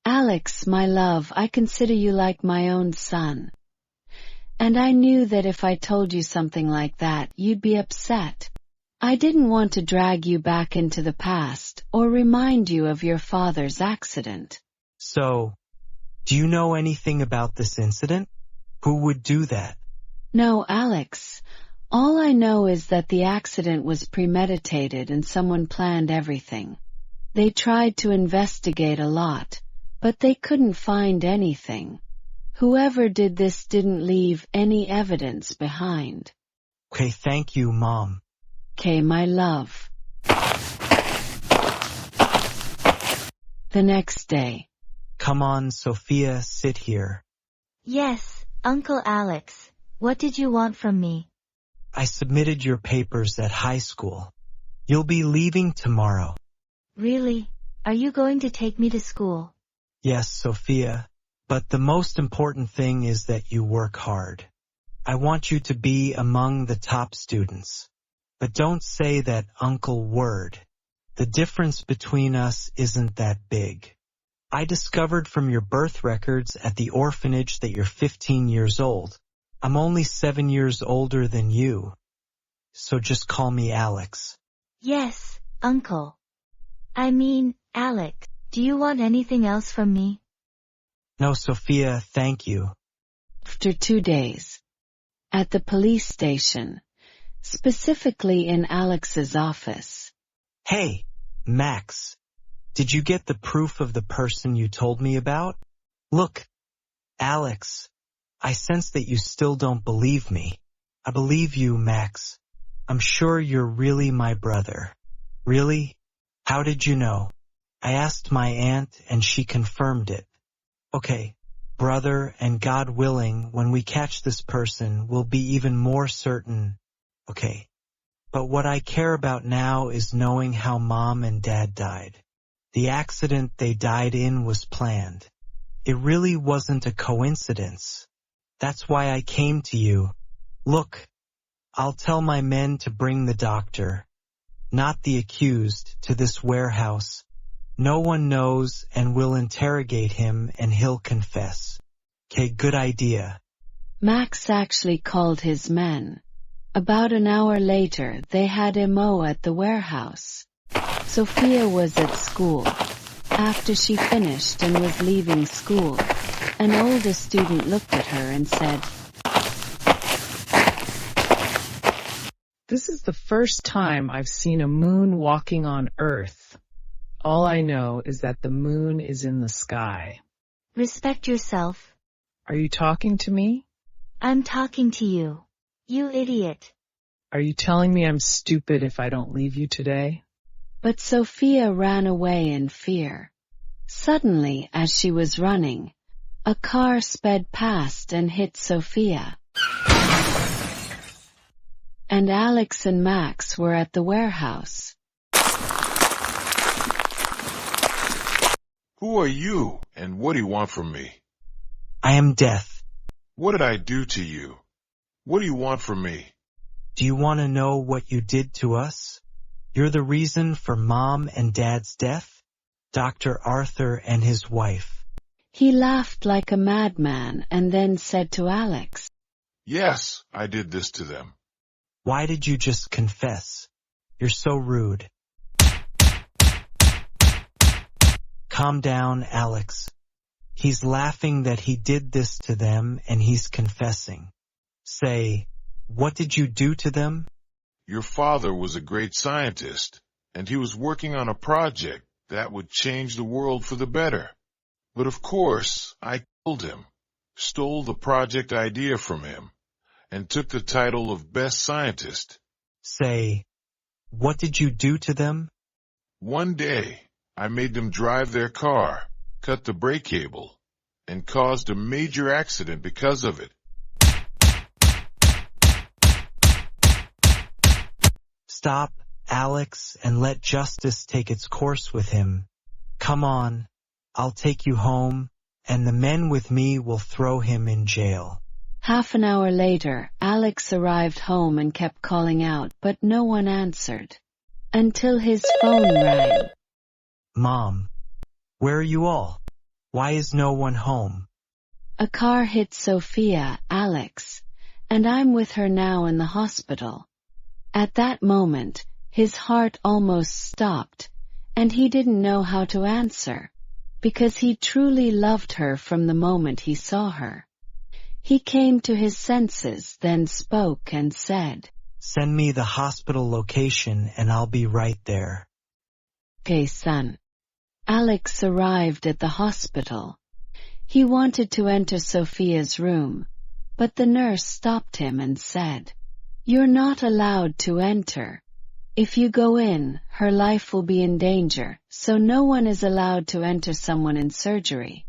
Alex, my love, I consider you like my own son. And I knew that if I told you something like that, you'd be upset. I didn't want to drag you back into the past or remind you of your father's accident. So, do you know anything about this incident? Who would do that? No, Alex. All I know is that the accident was premeditated and someone planned everything. They tried to investigate a lot, but they couldn't find anything. Whoever did this didn't leave any evidence behind. Okay, thank you, Mom. Okay, my love. The next day. Come on, Sophia, sit here. Yes, Uncle Alex. What did you want from me? I submitted your papers at high school. You'll be leaving tomorrow. Really? Are you going to take me to school? Yes, Sophia, but the most important thing is that you work hard. I want you to be among the top students. But don't say that uncle word. The difference between us isn't that big. I discovered from your birth records at the orphanage that you're 15 years old. I'm only 7 years older than you. So just call me Alex. Yes, Uncle. I mean, Alex, do you want anything else from me? No, Sophia, thank you. After 2 days. At the police station. Specifically in Alex's office. Hey, Max. Did you get the proof of the person you told me about? Look, Alex, I sense that you still don't believe me. I believe you, Max. I'm sure you're really my brother. Really? How did you know? I asked my aunt and she confirmed it. Okay, brother, and God willing, when we catch this person, we'll be even more certain. Okay, but what I care about now is knowing how Mom and Dad died. The accident they died in was planned. It really wasn't a coincidence. That's why I came to you. Look, I'll tell my men to bring the doctor, not the accused, to this warehouse. No one knows, and we'll interrogate him and he'll confess. Okay, good idea. Max actually called his men. About an hour later, they had MO at the warehouse. Sophia was at school. After she finished and was leaving school, an older student looked at her and said, "This is the first time I've seen a moon walking on Earth. All I know is that the moon is in the sky." Respect yourself. Are you talking to me? I'm talking to you. You idiot. Are you telling me I'm stupid if I don't leave you today? But Sophia ran away in fear. Suddenly, as she was running, a car sped past and hit Sophia. And Alex and Max were at the warehouse. Who are you, and what do you want from me? I am Death. What did I do to you? What do you want from me? Do you want to know what you did to us? You're the reason for Mom and Dad's death? Dr. Arthur and his wife. He laughed like a madman and then said to Alex, Yes, I did this to them. Why did you just confess? You're so rude. Calm down, Alex. He's laughing that he did this to them and he's confessing. Say, what did you do to them? Your father was a great scientist, and he was working on a project that would change the world for the better. But of course, I killed him, stole the project idea from him, and took the title of best scientist. Say, what did you do to them? One day, I made them drive their car, cut the brake cable, and caused a major accident because of it. Stop, Alex, and let justice take its course with him. Come on, I'll take you home, and the men with me will throw him in jail. Half an hour later, Alex arrived home and kept calling out, but no one answered. Until his phone rang. Mom, where are you all? Why is no one home? A car hit Sophia, Alex, and I'm with her now in the hospital. At that moment, his heart almost stopped, and he didn't know how to answer, because he truly loved her from the moment he saw her. He came to his senses, then spoke and said, Send me the hospital location and I'll be right there. Okay, son. Alex arrived at the hospital. He wanted to enter Sophia's room, but the nurse stopped him and said, You're not allowed to enter. If you go in, her life will be in danger, so no one is allowed to enter someone in surgery.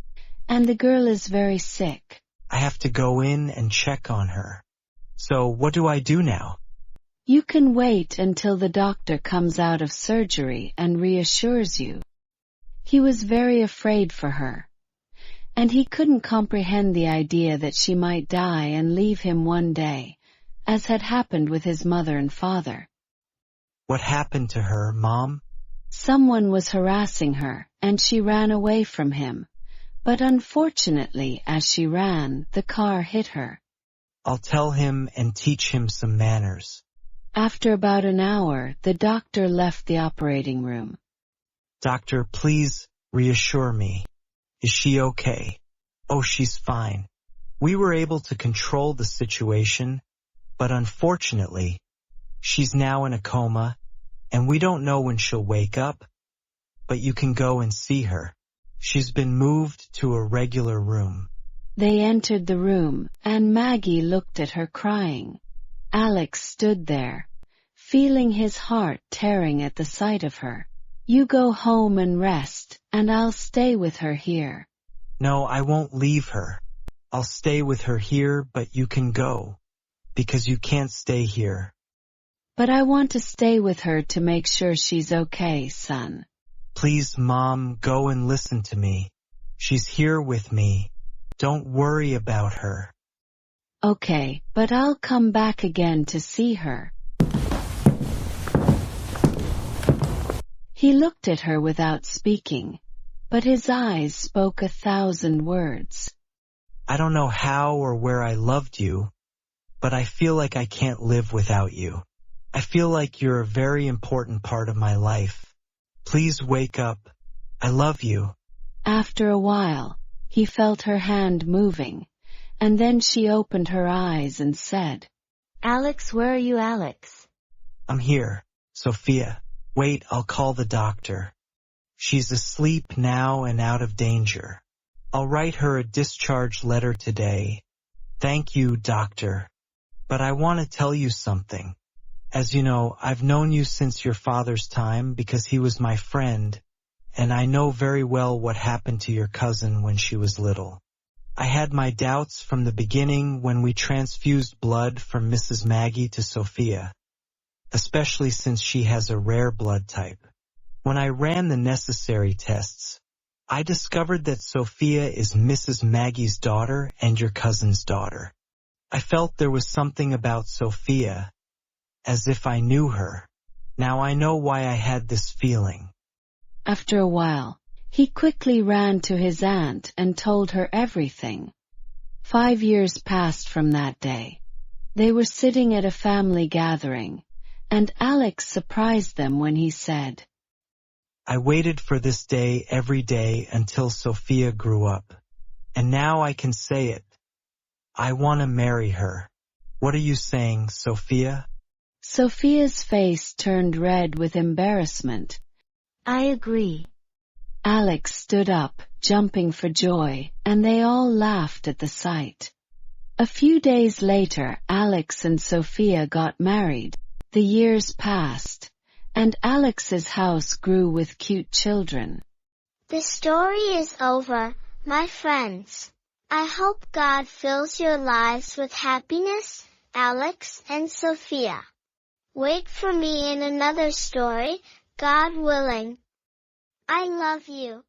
And the girl is very sick. I have to go in and check on her. So what do I do now? You can wait until the doctor comes out of surgery and reassures you. He was very afraid for her. and he couldn't comprehend the idea that she might die and leave him one day, as had happened with his mother and father. What happened to her, Mom? Someone was harassing her, and she ran away from him. But unfortunately, as she ran, the car hit her. I'll tell him and teach him some manners. After about an hour, the doctor left the operating room. Doctor, please reassure me. Is she okay? Oh, she's fine. We were able to control the situation, but unfortunately, she's now in a coma, and we don't know when she'll wake up, but you can go and see her. She's been moved to a regular room. They entered the room, and Maggie looked at her crying. Alex stood there, feeling his heart tearing at the sight of her. You go home and rest, and I'll stay with her here. No, I won't leave her. I'll stay with her here, but you can go, because you can't stay here. But I want to stay with her to make sure she's okay, son. Please, Mom, go and listen to me. She's here with me. Don't worry about her. Okay, but I'll come back again to see her. He looked at her without speaking, but his eyes spoke 1,000 words. I don't know how or where I loved you, but I feel like I can't live without you. I feel like you're a very important part of my life. Please wake up. I love you. After a while, he felt her hand moving, and then she opened her eyes and said, Alex, where are you, Alex? I'm here, Sophia. Wait, I'll call the doctor. She's asleep now and out of danger. I'll write her a discharge letter today. Thank you, doctor. But I want to tell you something. As you know, I've known you since your father's time because he was my friend, and I know very well what happened to your cousin when she was little. I had my doubts from the beginning when we transfused blood from Mrs. Maggie to Sophia, especially since she has a rare blood type. When I ran the necessary tests, I discovered that Sophia is Mrs. Maggie's daughter and your cousin's daughter. I felt there was something about Sophia, as if I knew her. Now I know why I had this feeling. After a while, he quickly ran to his aunt and told her everything. 5 years passed from that day. They were sitting at a family gathering, and Alex surprised them when he said, I waited for this day every day until Sophia grew up, and now I can say it. I want to marry her. What are you saying, Sophia? Sophia's face turned red with embarrassment. I agree. Alex stood up, jumping for joy, and they all laughed at the sight. A few days later, Alex and Sophia got married. The years passed, and Alex's house grew with cute children. The story is over, my friends. I hope God fills your lives with happiness, Alex and Sophia. Wait for me in another story, God willing. I love you.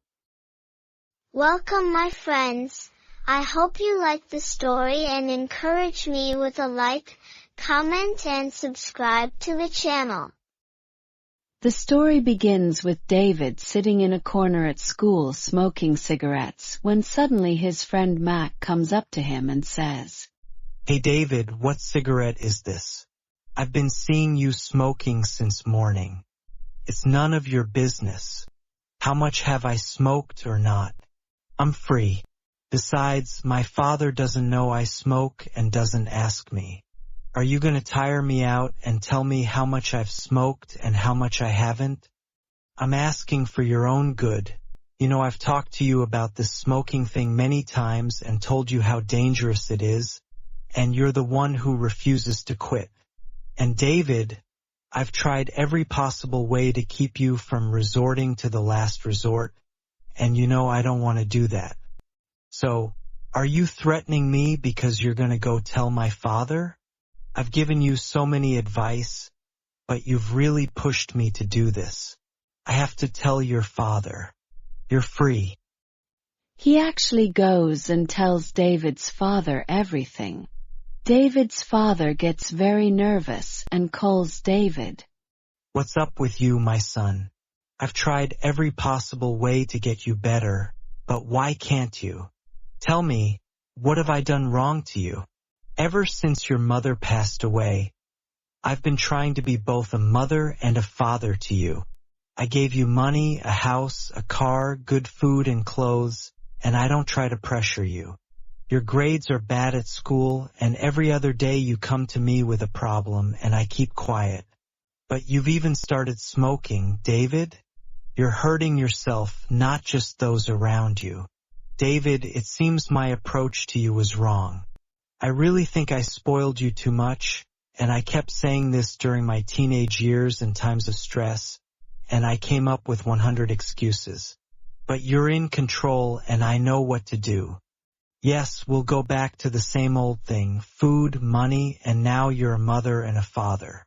Welcome, my friends. I hope you liked the story and encourage me with a like, comment and subscribe to the channel. The story begins with David sitting in a corner at school smoking cigarettes when suddenly his friend Mac comes up to him and says, Hey David, what cigarette is this? I've been seeing you smoking since morning. It's none of your business. How much have I smoked or not? I'm free. Besides, my father doesn't know I smoke and doesn't ask me. Are you going to tire me out and tell me how much I've smoked and how much I haven't? I'm asking for your own good. You know, I've talked to you about this smoking thing many times and told you how dangerous it is, and you're the one who refuses to quit. And David, I've tried every possible way to keep you from resorting to the last resort, and you know I don't want to do that. So, are you threatening me because you're going to go tell my father? I've given you so many advice, but you've really pushed me to do this. I have to tell your father. You're free. He actually goes and tells David's father everything. David's father gets very nervous and calls David. What's up with you, my son? I've tried every possible way to get you better, but why can't you? Tell me, what have I done wrong to you? Ever since your mother passed away, I've been trying to be both a mother and a father to you. I gave you money, a house, a car, good food and clothes, and I don't try to pressure you. Your grades are bad at school, and every other day you come to me with a problem, and I keep quiet. But you've even started smoking, David? You're hurting yourself, not just those around you. David, it seems my approach to you was wrong. I really think I spoiled you too much, and I kept saying this during my teenage years and times of stress, and I came up with 100 excuses. But you're in control, and I know what to do. Yes, we'll go back to the same old thing, food, money, and now you're a mother and a father.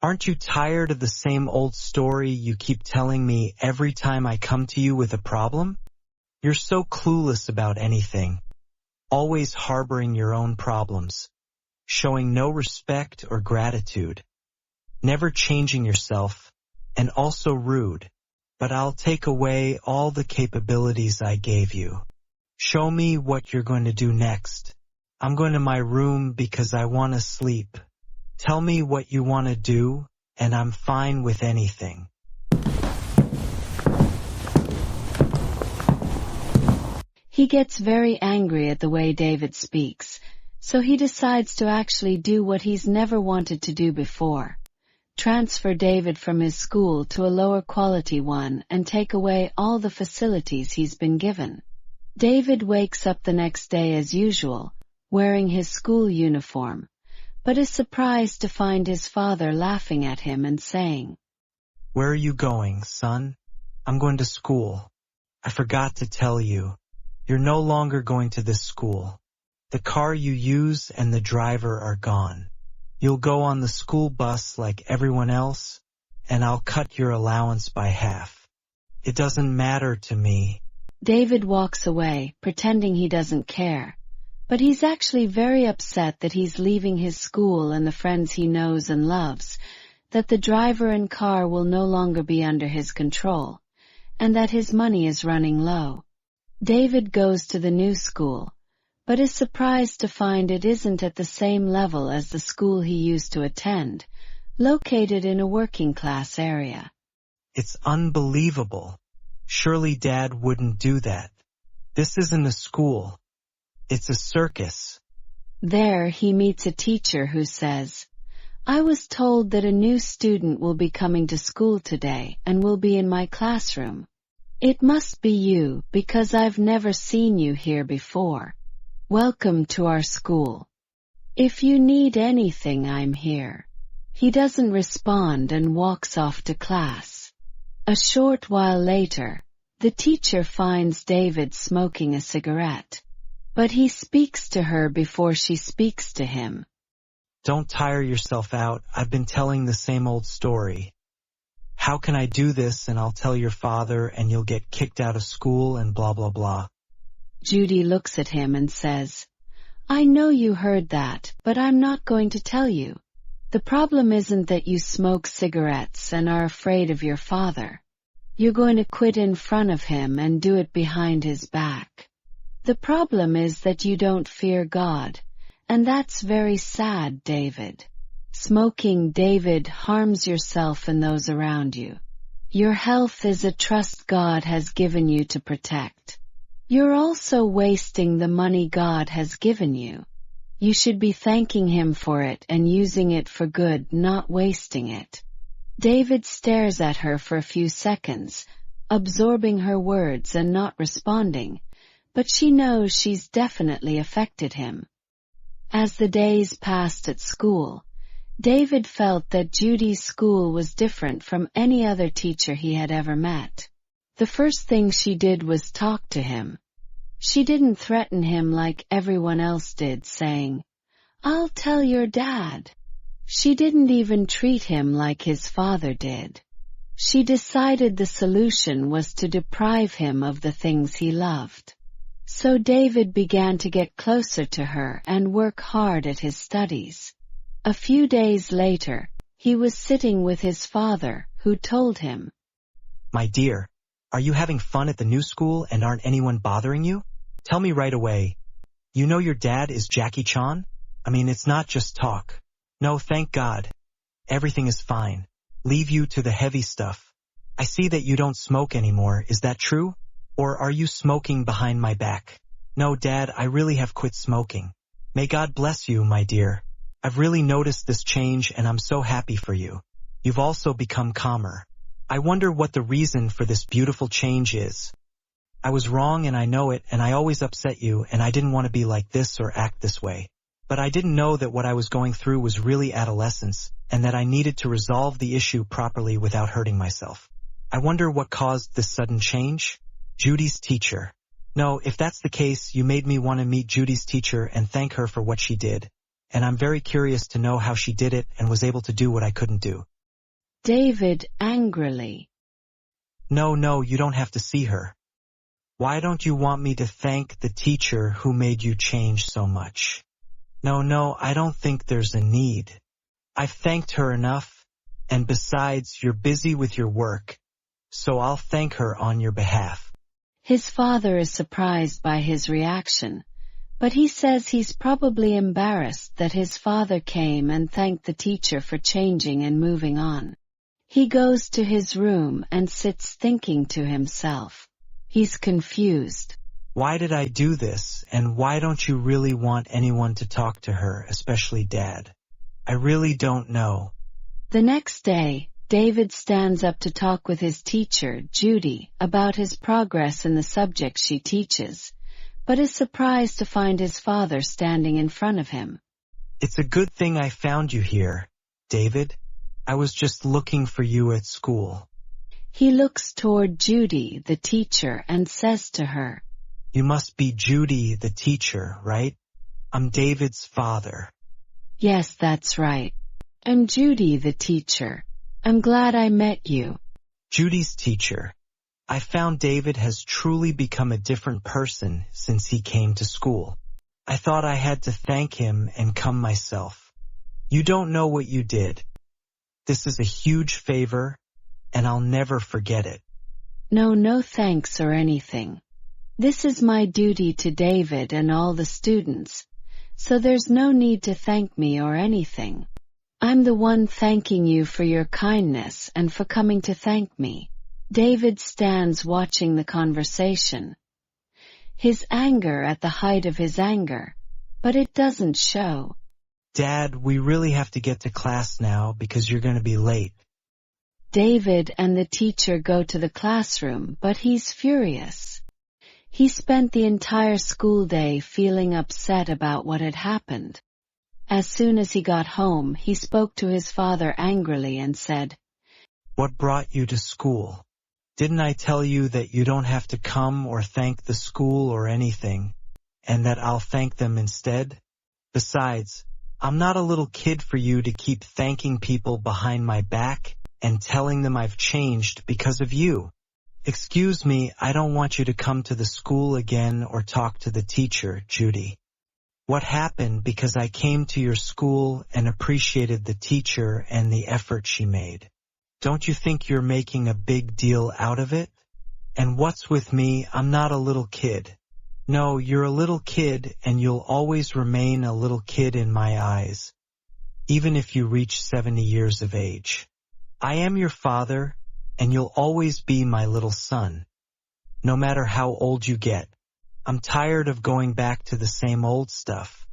Aren't you tired of the same old story you keep telling me every time I come to you with a problem? You're so clueless about anything, always harboring your own problems, showing no respect or gratitude, never changing yourself, and also rude. But I'll take away all the capabilities I gave you. Show me what you're going to do next. I'm going to my room because I want to sleep. Tell me what you want to do, and I'm fine with anything. He gets very angry at the way David speaks, so he decides to actually do what he's never wanted to do before. Transfer David from his school to a lower quality one and take away all the facilities he's been given. David wakes up the next day as usual, wearing his school uniform, but is surprised to find his father laughing at him and saying, Where are you going, son? I'm going to school. I forgot to tell you. You're no longer going to this school. The car you use and the driver are gone. You'll go on the school bus like everyone else, and I'll cut your allowance by half. It doesn't matter to me. David walks away, pretending he doesn't care, but he's actually very upset that he's leaving his school and the friends he knows and loves, that the driver and car will no longer be under his control, and that his money is running low. David goes to the new school, but is surprised to find it isn't at the same level as the school he used to attend, located in a working-class area. It's unbelievable. Surely Dad wouldn't do that. This isn't a school. It's a circus. There he meets a teacher who says, I was told that a new student will be coming to school today and will be in my classroom. It must be you because I've never seen you here before. Welcome to our school. If you need anything, I'm here. He doesn't respond and walks off to class. A short while later, the teacher finds David smoking a cigarette, but he speaks to her before she speaks to him. Don't tire yourself out. I've been telling the same old story. How can I do this and I'll tell your father and you'll get kicked out of school and blah blah blah. Judy looks at him and says, I know you heard that, but I'm not going to tell you. The problem isn't that you smoke cigarettes and are afraid of your father. You're going to quit in front of him and do it behind his back. The problem is that you don't fear God, and that's very sad, David. Smoking, David, harms yourself and those around you. Your health is a trust God has given you to protect. You're also wasting the money God has given you. You should be thanking Him for it and using it for good, not wasting it. David stares at her for a few seconds, absorbing her words and not responding, but she knows she's definitely affected him. As the days passed at school, David felt that Judy's school was different from any other teacher he had ever met. The first thing she did was talk to him. She didn't threaten him like everyone else did, saying, I'll tell your dad. She didn't even treat him like his father did. She decided the solution was to deprive him of the things he loved. So David began to get closer to her and work hard at his studies. A few days later, he was sitting with his father, who told him, My dear, are you having fun at the new school and aren't anyone bothering you? Tell me right away. You know your dad is Jackie Chan? I mean, it's not just talk. No, thank God. Everything is fine. Leave you to the heavy stuff. I see that you don't smoke anymore, is that true? Or are you smoking behind my back? No, Dad, I really have quit smoking. May God bless you, my dear. I've really noticed this change and I'm so happy for you. You've also become calmer. I wonder what the reason for this beautiful change is. I was wrong and I know it, and I always upset you, and I didn't want to be like this or act this way. But I didn't know that what I was going through was really adolescence, and that I needed to resolve the issue properly without hurting myself. I wonder what caused this sudden change? Judy's teacher. No, if that's the case, you made me want to meet Judy's teacher and thank her for what she did. And I'm very curious to know how she did it and was able to do what I couldn't do. David angrily. No, you don't have to see her. Why don't you want me to thank the teacher who made you change so much? No, I don't think there's a need. I've thanked her enough, and besides, you're busy with your work, so I'll thank her on your behalf. His father is surprised by his reaction, but he says he's probably embarrassed that his father came and thanked the teacher for changing and moving on. He goes to his room and sits thinking to himself. He's confused. Why did I do this, and why don't you really want anyone to talk to her, especially Dad? I really don't know. The next day, David stands up to talk with his teacher, Judy, about his progress in the subject she teaches, but is surprised to find his father standing in front of him. It's a good thing I found you here, David. I was just looking for you at school. He looks toward Judy, the teacher, and says to her, You must be Judy, the teacher, right? I'm David's father. Yes, that's right. I'm Judy, the teacher. I'm glad I met you. Judy's teacher. I found David has truly become a different person since he came to school. I thought I had to thank him and come myself. You don't know what you did. This is a huge favor, and I'll never forget it. No thanks or anything. This is my duty to David and all the students, so there's no need to thank me or anything. I'm the one thanking you for your kindness and for coming to thank me. David stands watching the conversation. His anger at the height of his anger, but it doesn't show. Dad, we really have to get to class now because you're going to be late. David and the teacher go to the classroom, but he's furious. He spent the entire school day feeling upset about what had happened. As soon as he got home, he spoke to his father angrily and said, What brought you to school? Didn't I tell you that you don't have to come or thank the school or anything, and that I'll thank them instead? Besides, I'm not a little kid for you to keep thanking people behind my back and telling them I've changed because of you. Excuse me, I don't want you to come to the school again or talk to the teacher, Judy. What happened because I came to your school and appreciated the teacher and the effort she made. Don't you think you're making a big deal out of it? And what's with me, I'm not a little kid. No, you're a little kid and you'll always remain a little kid in my eyes, even if you reach 70 years of age. I am your father, and you'll always be my little son, no matter how old you get. I'm tired of going back to the same old stuff.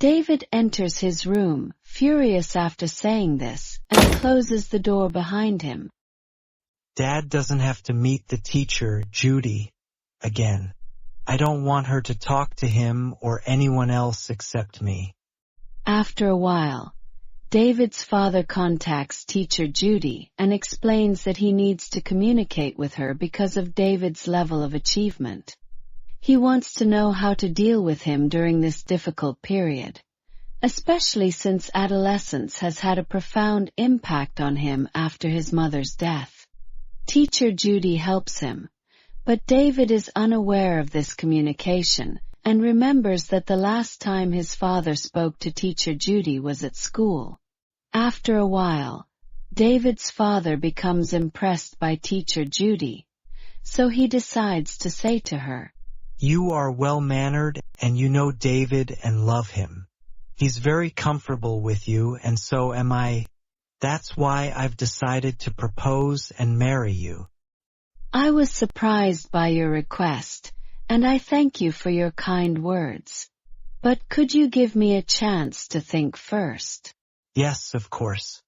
David enters his room, furious after saying this, and closes the door behind him. Dad doesn't have to meet the teacher, Judy, again. I don't want her to talk to him or anyone else except me. After a while, David's father contacts teacher Judy and explains that he needs to communicate with her because of David's level of achievement. He wants to know how to deal with him during this difficult period, especially since adolescence has had a profound impact on him after his mother's death. Teacher Judy helps him, But David is unaware of this communication, and remembers that the last time his father spoke to teacher Judy was at school. After a while, David's father becomes impressed by teacher Judy, so he decides to say to her, "You are well-mannered and you know David and love him. He's very comfortable with you and so am I. That's why I've decided to propose and marry you." I was surprised by your request, and I thank you for your kind words. But could you give me a chance to think first? Yes, of course.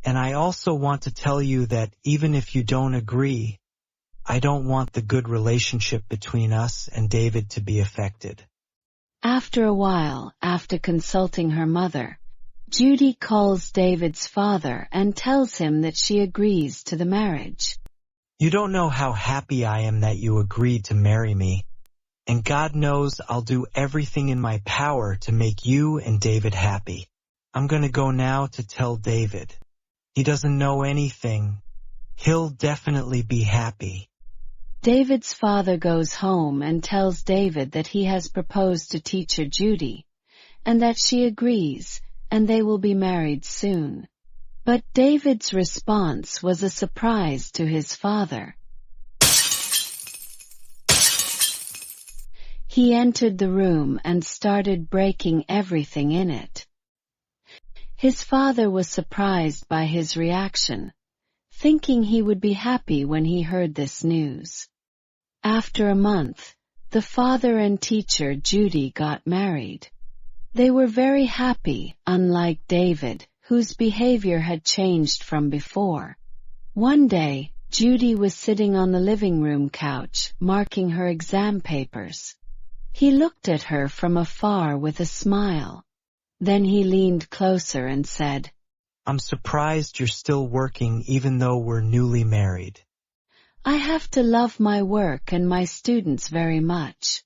And I also want to tell you that even if you don't agree, I don't want the good relationship between us and David to be affected. After a while, after consulting her mother, Judy calls David's father and tells him that she agrees to the marriage. You don't know how happy I am that you agreed to marry me, and God knows I'll do everything in my power to make you and David happy. I'm gonna go now to tell David. He doesn't know anything. He'll definitely be happy. David's father goes home and tells David that he has proposed to teacher Judy, and that she agrees, and they will be married soon. But David's response was a surprise to his father. He entered the room and started breaking everything in it. His father was surprised by his reaction, thinking he would be happy when he heard this news. After a month, the father and teacher Judy got married. They were very happy, unlike David, whose behavior had changed from before. One day, Judy was sitting on the living room couch, marking her exam papers. He looked at her from afar with a smile. Then he leaned closer and said, "I'm surprised you're still working even though we're newly married." "I have to love my work and my students very much.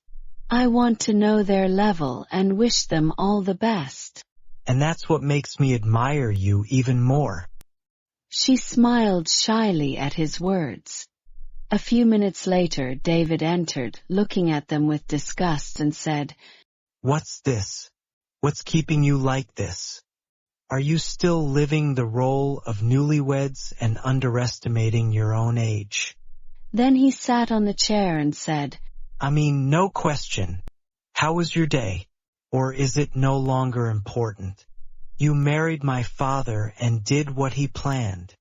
I want to know their level and wish them all the best." "And that's what makes me admire you even more." She smiled shyly at his words. A few minutes later, David entered, looking at them with disgust, and said, "What's this? What's keeping you like this? Are you still living the role of newlyweds and underestimating your own age?" Then he sat on the chair and said, "I mean, no question. How was your day? Or is it no longer important? You married my father and did what he planned.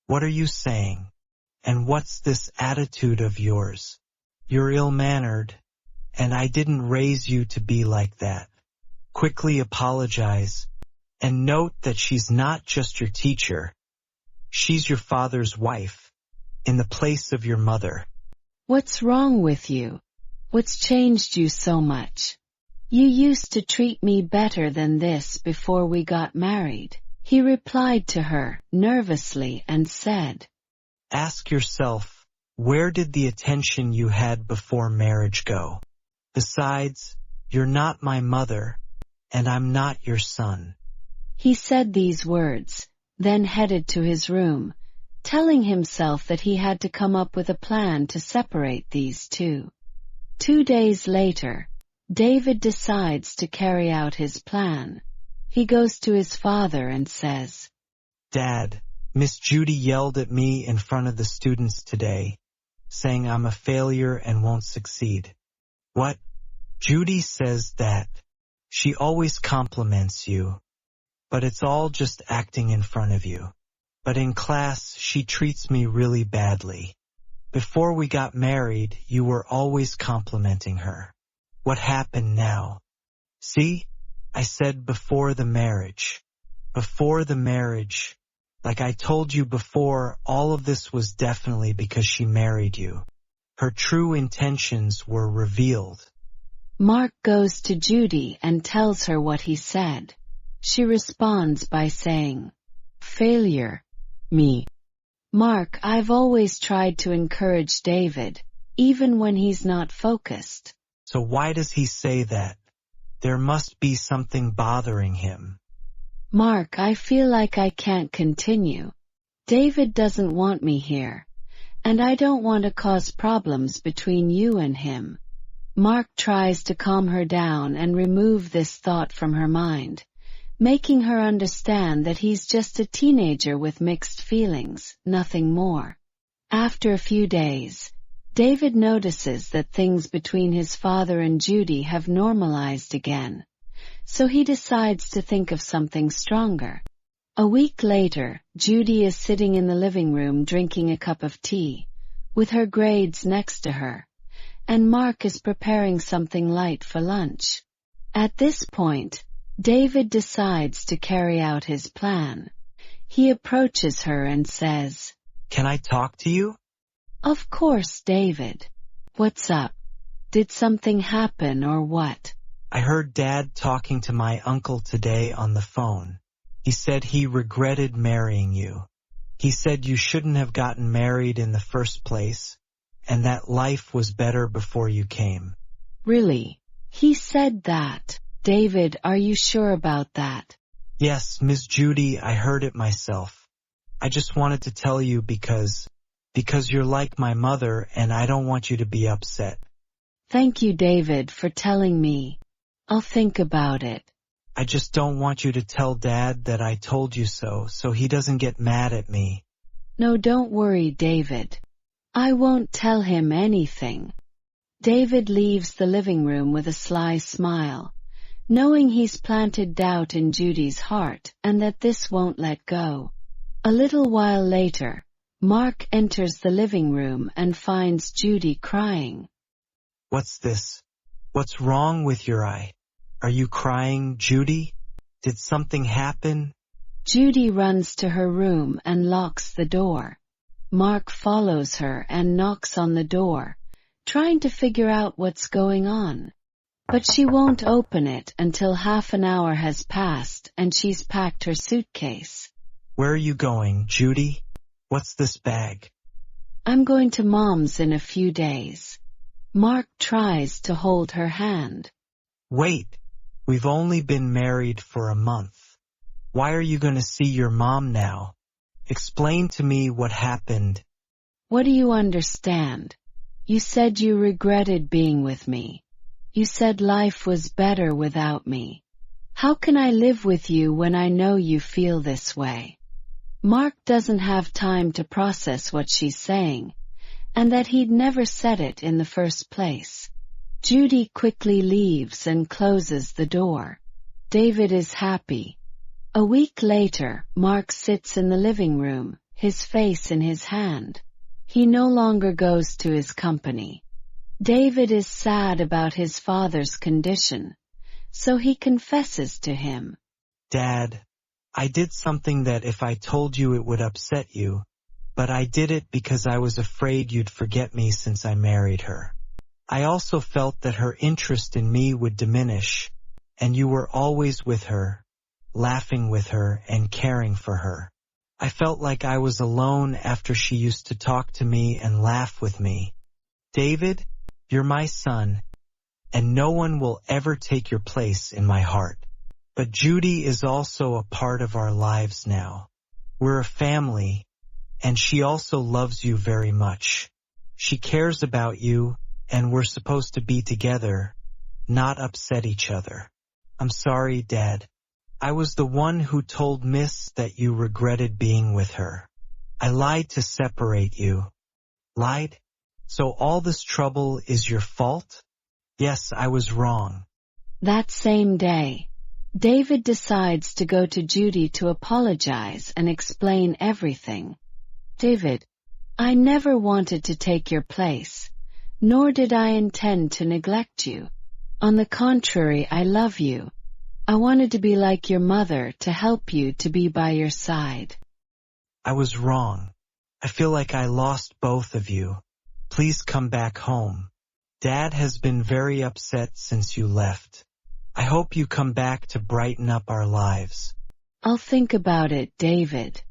What are you saying? And what's this attitude of yours? You're ill-mannered, and I didn't raise you to be like that. Quickly apologize, and note that she's not just your teacher. She's your father's wife, in the place of your mother." "What's wrong with you? What's changed you so much? You used to treat me better than this before we got married," he replied to her, nervously, and said, "Ask yourself, where did the attention you had before marriage go? Besides, you're not my mother, and I'm not your son." He said these words, then headed to his room, telling himself that he had to come up with a plan to separate these two. 2 days later, David decides to carry out his plan. He goes to his father and says, "Dad, Miss Judy yelled at me in front of the students today, saying I'm a failure and won't succeed." "What? Judy says that. She always compliments you, but it's all just acting in front of you. But in class, she treats me really badly. Before we got married, you were always complimenting her. What happened now? See, I said before the marriage. Before the marriage. Like I told you before, all of this was definitely because she married you. Her true intentions were revealed." Mark goes to Judy and tells her what he said. She responds by saying, "Failure. Me. Mark, I've always tried to encourage David, even when he's not focused." "So why does he say that? There must be something bothering him." "Mark, I feel like I can't continue. David doesn't want me here, and I don't want to cause problems between you and him. Mark tries to calm her down and remove this thought from her mind, making her understand that he's just a teenager with mixed feelings, nothing more. After a few days, David notices that things between his father and Judy have normalized again, so he decides to think of something stronger. A week later, Judy is sitting in the living room drinking a cup of tea, with her grades next to her, and Mark is preparing something light for lunch. At this point, David decides to carry out his plan. He approaches her and says, "Can I talk to you?" "Of course, David. What's up? Did something happen or what?" "I heard Dad talking to my uncle today on the phone. He said he regretted marrying you. He said you shouldn't have gotten married in the first place, and that life was better before you came." "Really? He said that? David, are you sure about that?" "Yes, Miss Judy, I heard it myself. I just wanted to tell you because you're like my mother and I don't want you to be upset." "Thank you, David, for telling me. I'll think about it." "I just don't want you to tell Dad that I told you so he doesn't get mad at me." "No, don't worry, David. I won't tell him anything." David leaves the living room with a sly smile, knowing he's planted doubt in Judy's heart and that this won't let go. A little while later, Mark enters the living room and finds Judy crying. "What's this? What's wrong with your eye? Are you crying, Judy? Did something happen?" Judy runs to her room and locks the door. Mark follows her and knocks on the door, trying to figure out what's going on. But she won't open it until half an hour has passed and she's packed her suitcase. "Where are you going, Judy? What's this bag?" "I'm going to Mom's in a few days." Mark tries to hold her hand. "Wait, we've only been married for a month. Why are you going to see your mom now? Explain to me what happened." "What do you understand? You said you regretted being with me. You said life was better without me. How can I live with you when I know you feel this way?" Mark doesn't have time to process what she's saying, and that he'd never said it in the first place. Judy quickly leaves and closes the door. David is happy. A week later, Mark sits in the living room, his face in his hand. He no longer goes to his company. David is sad about his father's condition, so he confesses to him. "Dad, I did something that if I told you it would upset you, but I did it because I was afraid you'd forget me since I married her. I also felt that her interest in me would diminish, and you were always with her, laughing with her and caring for her. I felt like I was alone after she used to talk to me and laugh with me. David, you're my son, and no one will ever take your place in my heart. But Judy is also a part of our lives now. We're a family, and she also loves you very much. She cares about you, and we're supposed to be together, not upset each other. I'm sorry, Dad. I was the one who told Miss that you regretted being with her. I lied to separate you." "Lied? So all this trouble is your fault?" "Yes, I was wrong." That same day, David decides to go to Judy to apologize and explain everything. "David, I never wanted to take your place, nor did I intend to neglect you. On the contrary, I love you. I wanted to be like your mother, to help you, to be by your side." "I was wrong. I feel like I lost both of you. Please come back home. Dad has been very upset since you left. I hope you come back to brighten up our lives." "I'll think about it, David."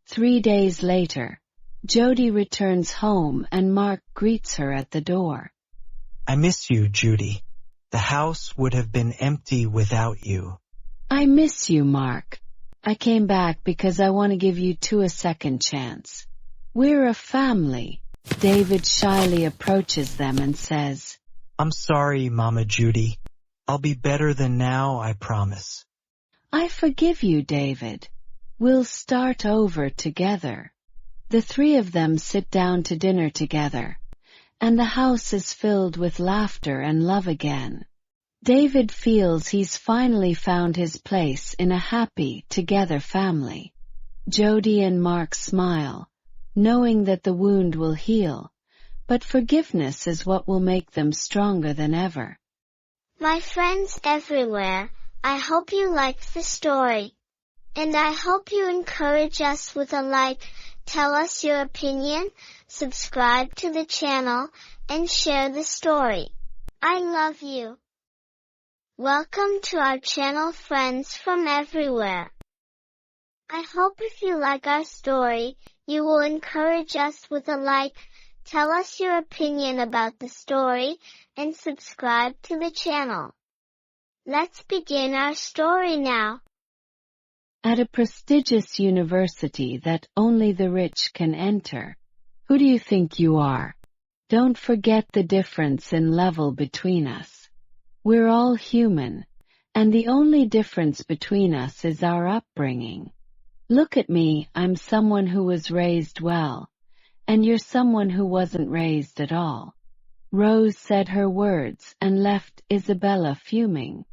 3 days later, Jody returns home and Mark greets her at the door. "I miss you, Judy. The house would have been empty without you." "I miss you, Mark. I came back because I want to give you two a second chance. We're a family. David shyly approaches them and says, I'm sorry, Mama Judy. I'll be better than now, I promise. I forgive you, David. We'll start over together. The three of them sit down to dinner together, and the house is filled with laughter and love again. David feels he's finally found his place in a happy, together family. Jody and Mark smile, knowing that the wound will heal, but forgiveness is what will make them stronger than ever. My friends everywhere, I hope you liked the story. And I hope you encourage us with a like, tell us your opinion, subscribe to the channel, and share the story. I love you. Welcome to our channel, friends from everywhere. I hope if you like our story, you will encourage us with a like, tell us your opinion about the story, and subscribe to the channel. Let's begin our story now. At a prestigious university that only the rich can enter, who do you think you are? Don't forget the difference in level between us. We're all human, and the only difference between us is our upbringing. Look at me, I'm someone who was raised well, and you're someone who wasn't raised at all. Rose said her words and left Isabella fuming.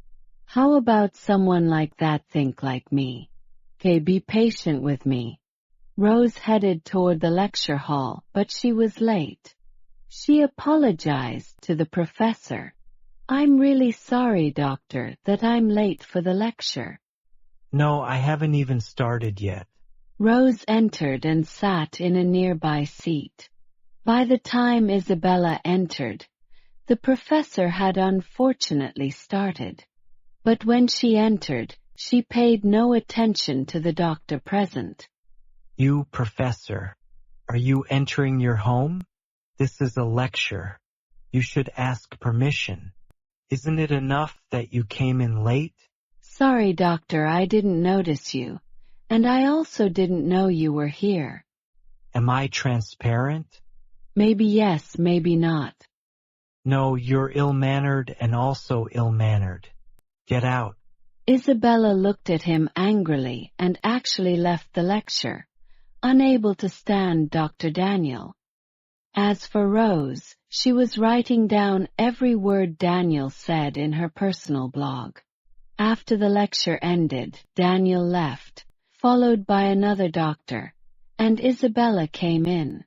How about someone like that think like me? Okay, be patient with me. Rose headed toward the lecture hall, but she was late. She apologized to the professor. I'm really sorry, doctor, that I'm late for the lecture. No, I haven't even started yet. Rose entered and sat in a nearby seat. By the time Isabella entered, the professor had unfortunately started. But when she entered, she paid no attention to the doctor present. You, Professor, are you entering your home? This is a lecture. You should ask permission. Isn't it enough that you came in late? Sorry, doctor, I didn't notice you. And I also didn't know you were here. Am I transparent? Maybe yes, maybe not. No, you're ill-mannered and also ill-mannered. Get out. Isabella looked at him angrily and actually left the lecture, unable to stand Dr. Daniel. As for Rose, she was writing down every word Daniel said in her personal blog. After the lecture ended, Daniel left, followed by another doctor, and Isabella came in.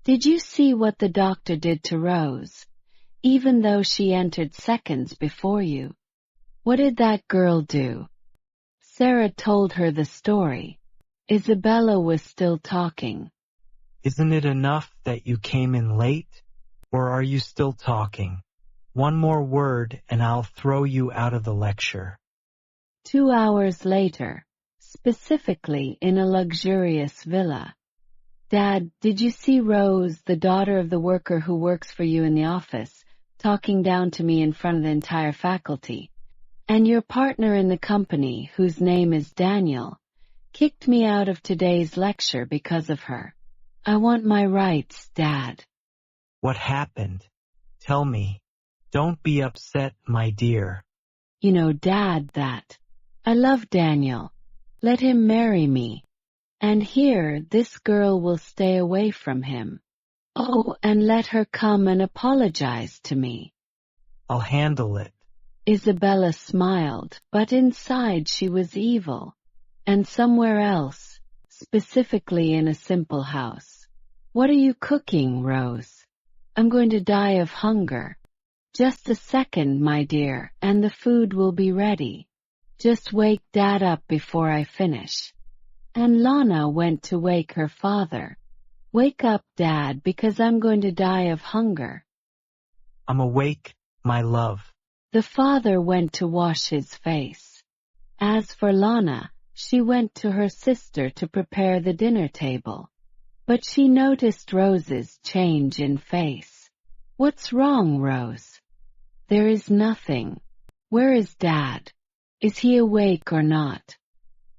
Did you see what the doctor did to Rose, even though she entered seconds before you? What did that girl do? Sarah told her the story. Isabella was still talking. Isn't it enough that you came in late? Or are you still talking? One more word and I'll throw you out of the lecture. 2 hours later, specifically in a luxurious villa. Dad, did you see Rose, the daughter of the worker who works for you in the office, talking down to me in front of the entire faculty? And your partner in the company, whose name is Daniel, kicked me out of today's lecture because of her. I want my rights, Dad. What happened? Tell me. Don't be upset, my dear. You know, Dad, that I love Daniel. Let him marry me. And here, this girl will stay away from him. Oh, and let her come and apologize to me. I'll handle it. Isabella smiled, but inside she was evil. And somewhere else, specifically in a simple house. What are you cooking, Rose? I'm going to die of hunger. Just a second, my dear, and the food will be ready. Just wake Dad up before I finish. And Lana went to wake her father. Wake up, Dad, because I'm going to die of hunger. I'm awake, my love. The father went to wash his face. As for Lana, she went to her sister to prepare the dinner table. But she noticed Rose's change in face. What's wrong, Rose? There is nothing. Where is Dad? Is he awake or not?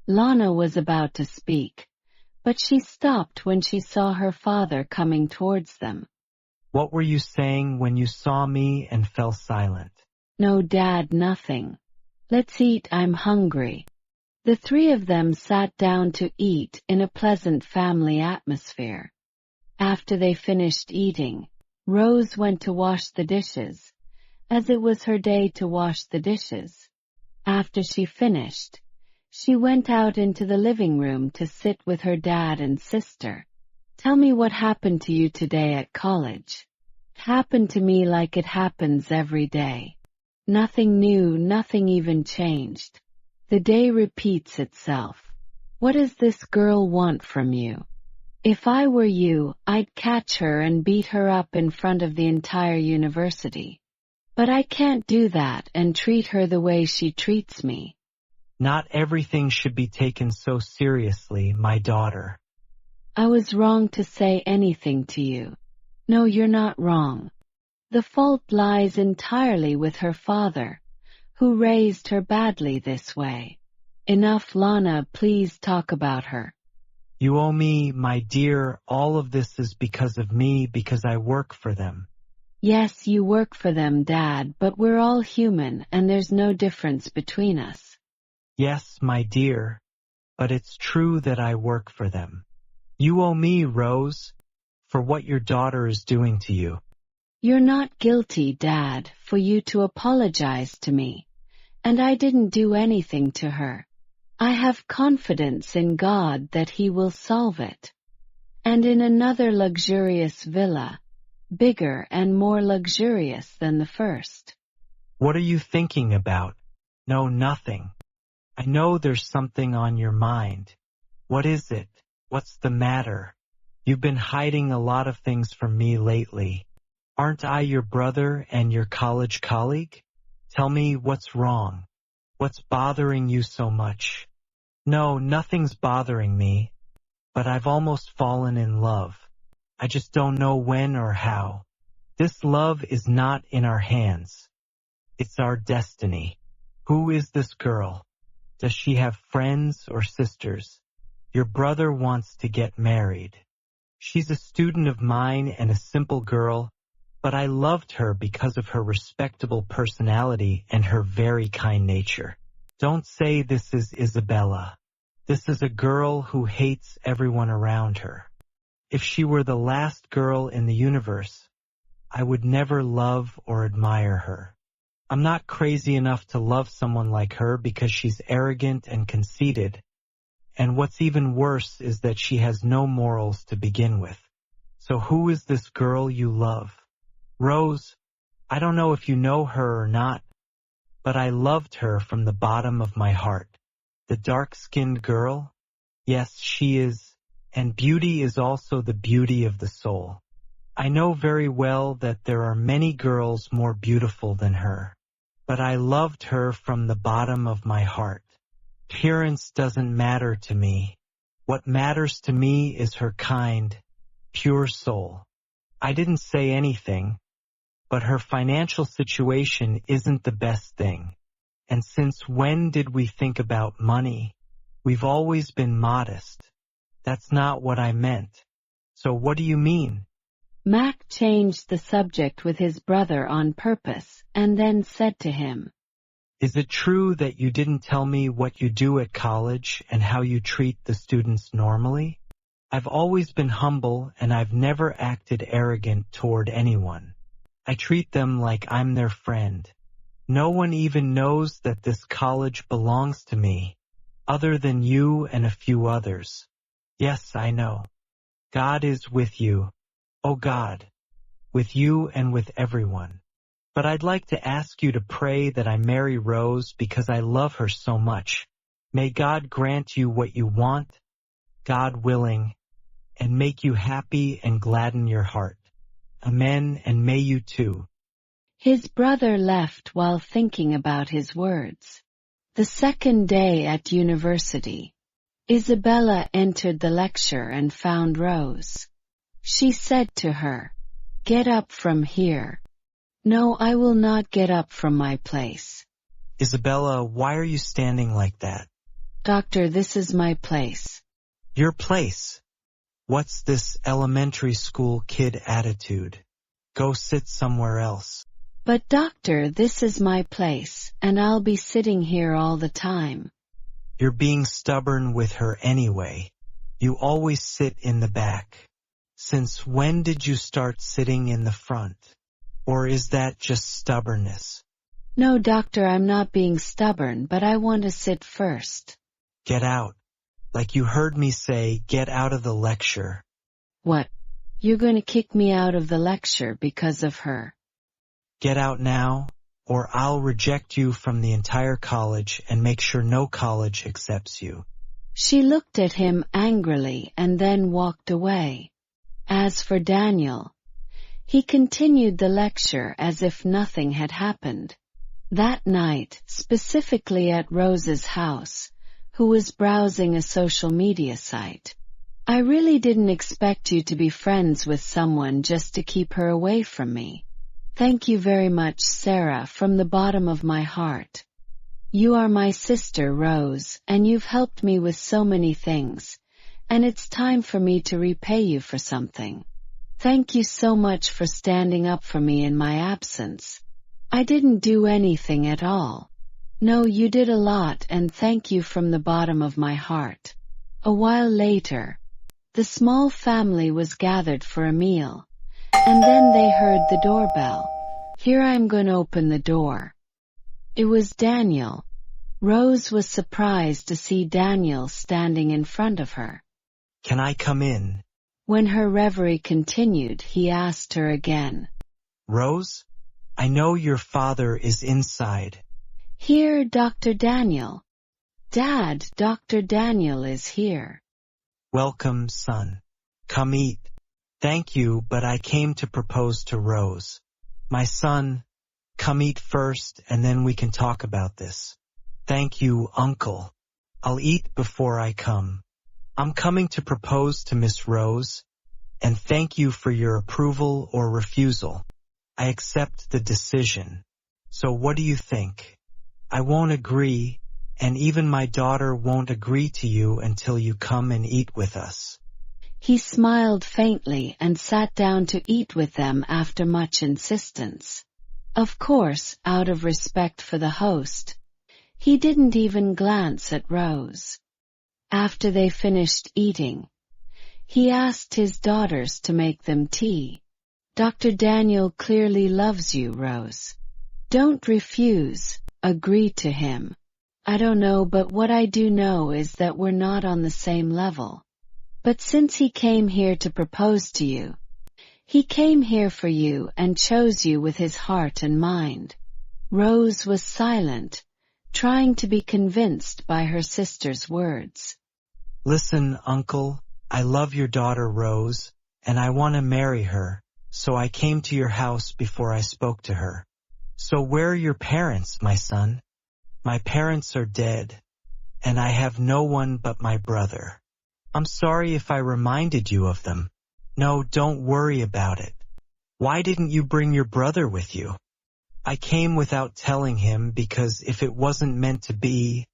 Lana was about to speak, but she stopped when she saw her father coming towards them. What were you saying when you saw me and fell silent? No, Dad, nothing. Let's eat, I'm hungry. The three of them sat down to eat in a pleasant family atmosphere. After they finished eating, Rose went to wash the dishes, as it was her day to wash the dishes. After she finished, she went out into the living room to sit with her dad and sister. Tell me what happened to you today at college. It happened to me like it happens every day. Nothing new, nothing even changed. The day repeats itself. What does this girl want from you? If I were you, I'd catch her and beat her up in front of the entire university. But I can't do that and treat her the way she treats me. Not everything should be taken so seriously, my daughter. I was wrong to say anything to you. No, you're not wrong. The fault lies entirely with her father, who raised her badly this way. Enough, Lana, please talk about her. You owe me, my dear, all of this is because of me, because I work for them. Yes, you work for them, Dad, but we're all human and there's no difference between us. Yes, my dear, but it's true that I work for them. You owe me, Rose, for what your daughter is doing to you. You're not guilty, Dad, for you to apologize to me, and I didn't do anything to her. I have confidence in God that He will solve it. And in another luxurious villa, bigger and more luxurious than the first. What are you thinking about? No, nothing. I know there's something on your mind. What is it? What's the matter? You've been hiding a lot of things from me lately. Aren't I your brother and your college colleague? Tell me what's wrong. What's bothering you so much? No, nothing's bothering me, but I've almost fallen in love. I just don't know when or how. This love is not in our hands. It's our destiny. Who is this girl? Does she have friends or sisters? Your brother wants to get married. She's a student of mine and a simple girl, but I loved her because of her respectable personality and her very kind nature. Don't say this is Isabella. This is a girl who hates everyone around her. If she were the last girl in the universe, I would never love or admire her. I'm not crazy enough to love someone like her because she's arrogant and conceited. And what's even worse is that she has no morals to begin with. So who is this girl you love? Rose, I don't know if you know her or not, but I loved her from the bottom of my heart. The dark-skinned girl? Yes, she is, and beauty is also the beauty of the soul. I know very well that there are many girls more beautiful than her, but I loved her from the bottom of my heart. Appearance doesn't matter to me. What matters to me is her kind, pure soul. I didn't say anything, but her financial situation isn't the best thing. And since when did we think about money? We've always been modest. That's not what I meant. So what do you mean? Mac changed the subject with his brother on purpose and then said to him, Is it true that you didn't tell me what you do at college and how you treat the students normally? I've always been humble and I've never acted arrogant toward anyone. I treat them like I'm their friend. No one even knows that this college belongs to me, other than you and a few others. Yes, I know. God is with you. Oh God, with you and with everyone. But I'd like to ask you to pray that I marry Rose because I love her so much. May God grant you what you want, God willing, and make you happy and gladden your heart. Amen, and may you too. His brother left while thinking about his words. The second day at university, Isabella entered the lecture and found Rose. She said to her, "Get up from here." "No, I will not get up from my place." Isabella, why are you standing like that? "Doctor, this is my place." Your place. What's this elementary school kid attitude? Go sit somewhere else. But doctor, this is my place, and I'll be sitting here all the time. You're being stubborn with her anyway. You always sit in the back. Since when did you start sitting in the front? Or is that just stubbornness? No, doctor, I'm not being stubborn, but I want to sit first. Get out. Like you heard me say, get out of the lecture. What? You're going to kick me out of the lecture because of her? Get out now, or I'll reject you from the entire college and make sure no college accepts you. She looked at him angrily and then walked away. As for Daniel, he continued the lecture as if nothing had happened. That night, specifically at Rose's house, who was browsing a social media site. I really didn't expect you to be friends with someone just to keep her away from me. Thank you very much, Sarah, from the bottom of my heart. You are my sister, Rose, and you've helped me with so many things, and it's time for me to repay you for something. Thank you so much for standing up for me in my absence. I didn't do anything at all. No, you did a lot, and thank you from the bottom of my heart. A while later, the small family was gathered for a meal, and then they heard the doorbell. Here I'm going to open the door. It was Daniel. Rose was surprised to see Daniel standing in front of her. Can I come in? When her reverie continued, he asked her again. Rose, I know your father is inside. Here, Dr. Daniel. Dad, Dr. Daniel is here. Welcome, son. Come eat. Thank you, but I came to propose to Rose. My son, come eat first and then we can talk about this. Thank you, uncle. I'll eat before I come. I'm coming to propose to Miss Rose, and thank you for your approval or refusal. I accept the decision. So what do you think? I won't agree, and even my daughter won't agree to you until you come and eat with us. He smiled faintly and sat down to eat with them after much insistence. Of course, out of respect for the host, he didn't even glance at Rose. After they finished eating, he asked his daughters to make them tea. Dr. Daniel clearly loves you, Rose. Don't refuse, agree to him. I don't know, but what I do know is that we're not on the same level. But since he came here to propose to you, he came here for you and chose you with his heart and mind. Rose was silent, trying to be convinced by her sister's words. Listen, uncle, I love your daughter Rose, and I want to marry her, so I came to your house before I spoke to her. So where are your parents, my son? My parents are dead, and I have no one but my brother. I'm sorry if I reminded you of them. No, don't worry about it. Why didn't you bring your brother with you? I came without telling him because if it wasn't meant to be,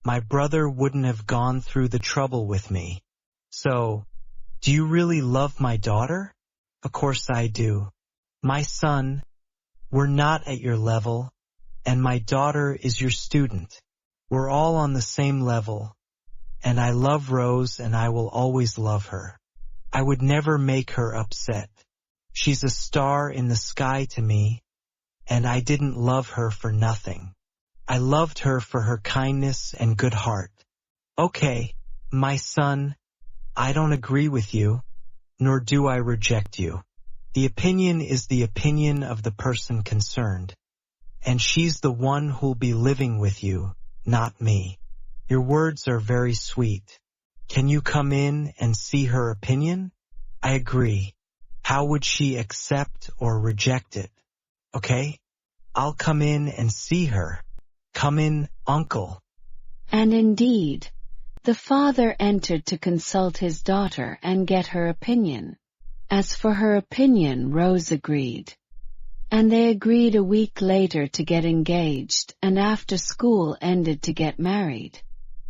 my brother wouldn't have gone through the trouble with me. So, do you really love my daughter? Of course I do. My son, we're not at your level, and my daughter is your student. We're all on the same level, and I love Rose and I will always love her. I would never make her upset. She's a star in the sky to me, and I didn't love her for nothing. I loved her for her kindness and good heart. Okay, my son, I don't agree with you, nor do I reject you. The opinion is the opinion of the person concerned, and she's the one who'll be living with you, not me. Your words are very sweet. Can you come in and see her opinion? I agree. How would she accept or reject it? Okay? I'll come in and see her. Come in, uncle. And indeed, the father entered to consult his daughter and get her opinion. As for her opinion, Rose agreed. And they agreed a week later to get engaged, and after school ended to get married.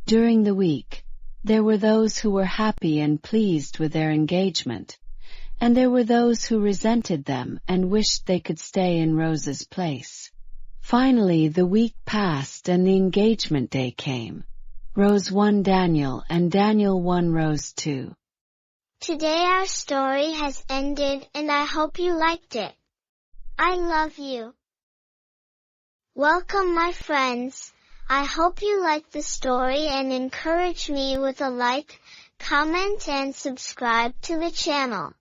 During the week, There were those who were happy and pleased with their engagement, and there were those who resented them and wished they could stay in Rose's place. Finally, the week passed and the engagement day came. Rose won Daniel and Daniel won Rose too. Today our story has ended and I hope you liked it. I love you. Welcome my friends. I hope you liked the story and encourage me with a like, comment and subscribe to the channel.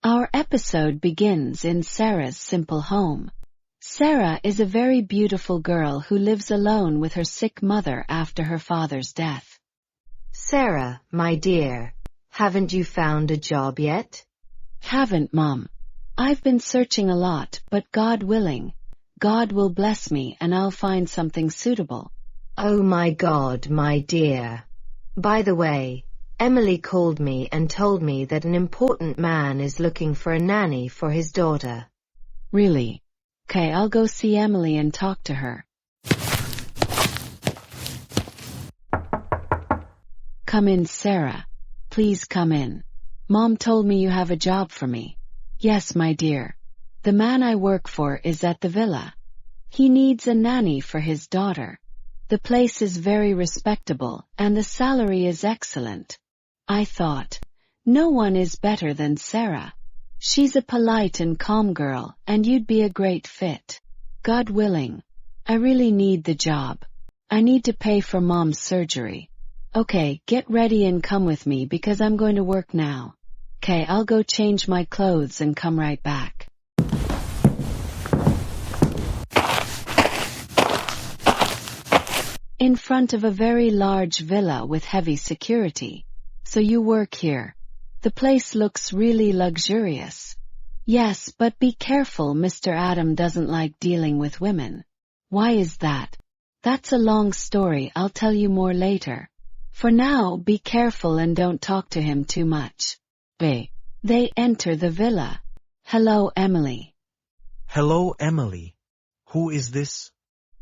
Our episode begins in Sarah's simple home. Sarah is a very beautiful girl who lives alone with her sick mother after her father's death. Sarah, my dear, haven't you found a job yet? Haven't, Mom. I've been searching a lot, but God willing, God will bless me and I'll find something suitable. Oh my God, my dear. By the way, Emily called me and told me that an important man is looking for a nanny for his daughter. Really? Okay, I'll go see Emily and talk to her. Come in, Sarah. Please come in. Mom told me you have a job for me. Yes, my dear. The man I work for is at the villa. He needs a nanny for his daughter. The place is very respectable and the salary is excellent. I thought, no one is better than Sarah. She's a polite and calm girl and you'd be a great fit. God willing. I really need the job. I need to pay for Mom's surgery. Okay, get ready and come with me because I'm going to work now. Okay, I'll go change my clothes and come right back. In front of a very large villa with heavy security. So you work here. The place looks really luxurious. Yes, but be careful, Mr. Adam doesn't like dealing with women. Why is that? That's a long story, I'll tell you more later. For now, be careful and don't talk to him too much. They enter the villa. Hello, Emily. Hello, Emily. Who is this?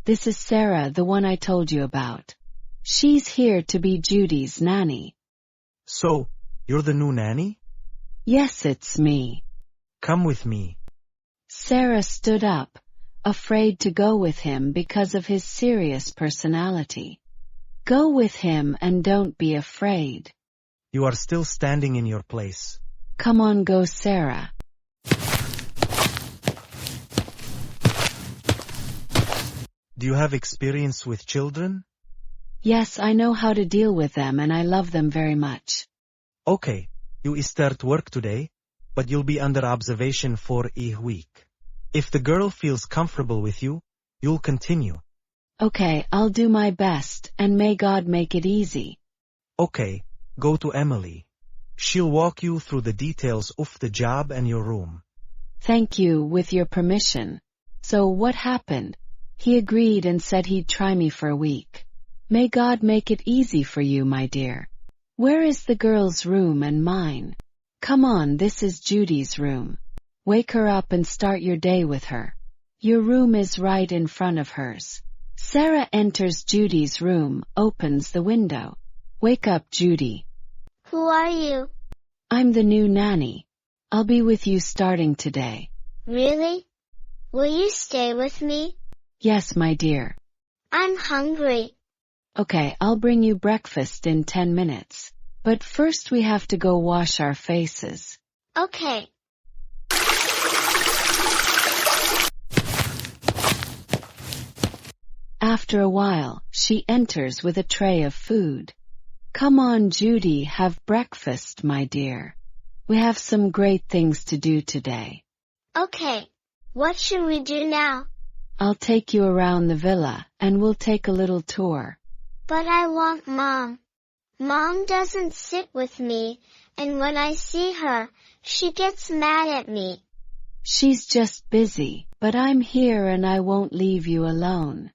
This is Sarah, the one I told you about. She's here to be Judy's nanny. So, you're the new nanny? Yes, it's me. Come with me. Sarah stood up, afraid to go with him because of his serious personality. Go with him and don't be afraid. You are still standing in your place. Come on, go, Sarah. Do you have experience with children? Yes, I know how to deal with them and I love them very much. Okay, you start work today, but you'll be under observation for a week. If the girl feels comfortable with you, you'll continue. Okay, I'll do my best, and may God make it easy. Okay, go to Emily. She'll walk you through the details of the job and your room. Thank you, with your permission. So what happened? He agreed and said he'd try me for a week. May God make it easy for you, my dear. Where is the girl's room and mine? Come on, this is Judy's room. Wake her up and start your day with her. Your room is right in front of hers. Sarah enters Judy's room, opens the window. Wake up, Judy. Who are you? I'm the new nanny. I'll be with you starting today. Really? Will you stay with me? Yes, my dear. I'm hungry. Okay, I'll bring you breakfast in 10 minutes. But first we have to go wash our faces. Okay. After a while, she enters with a tray of food. Come on, Judy, have breakfast, my dear. We have some great things to do today. Okay. What should we do now? I'll take you around the villa, and we'll take a little tour. But I want Mom. Mom doesn't sit with me, and when I see her, she gets mad at me. She's just busy, but I'm here and I won't leave you alone.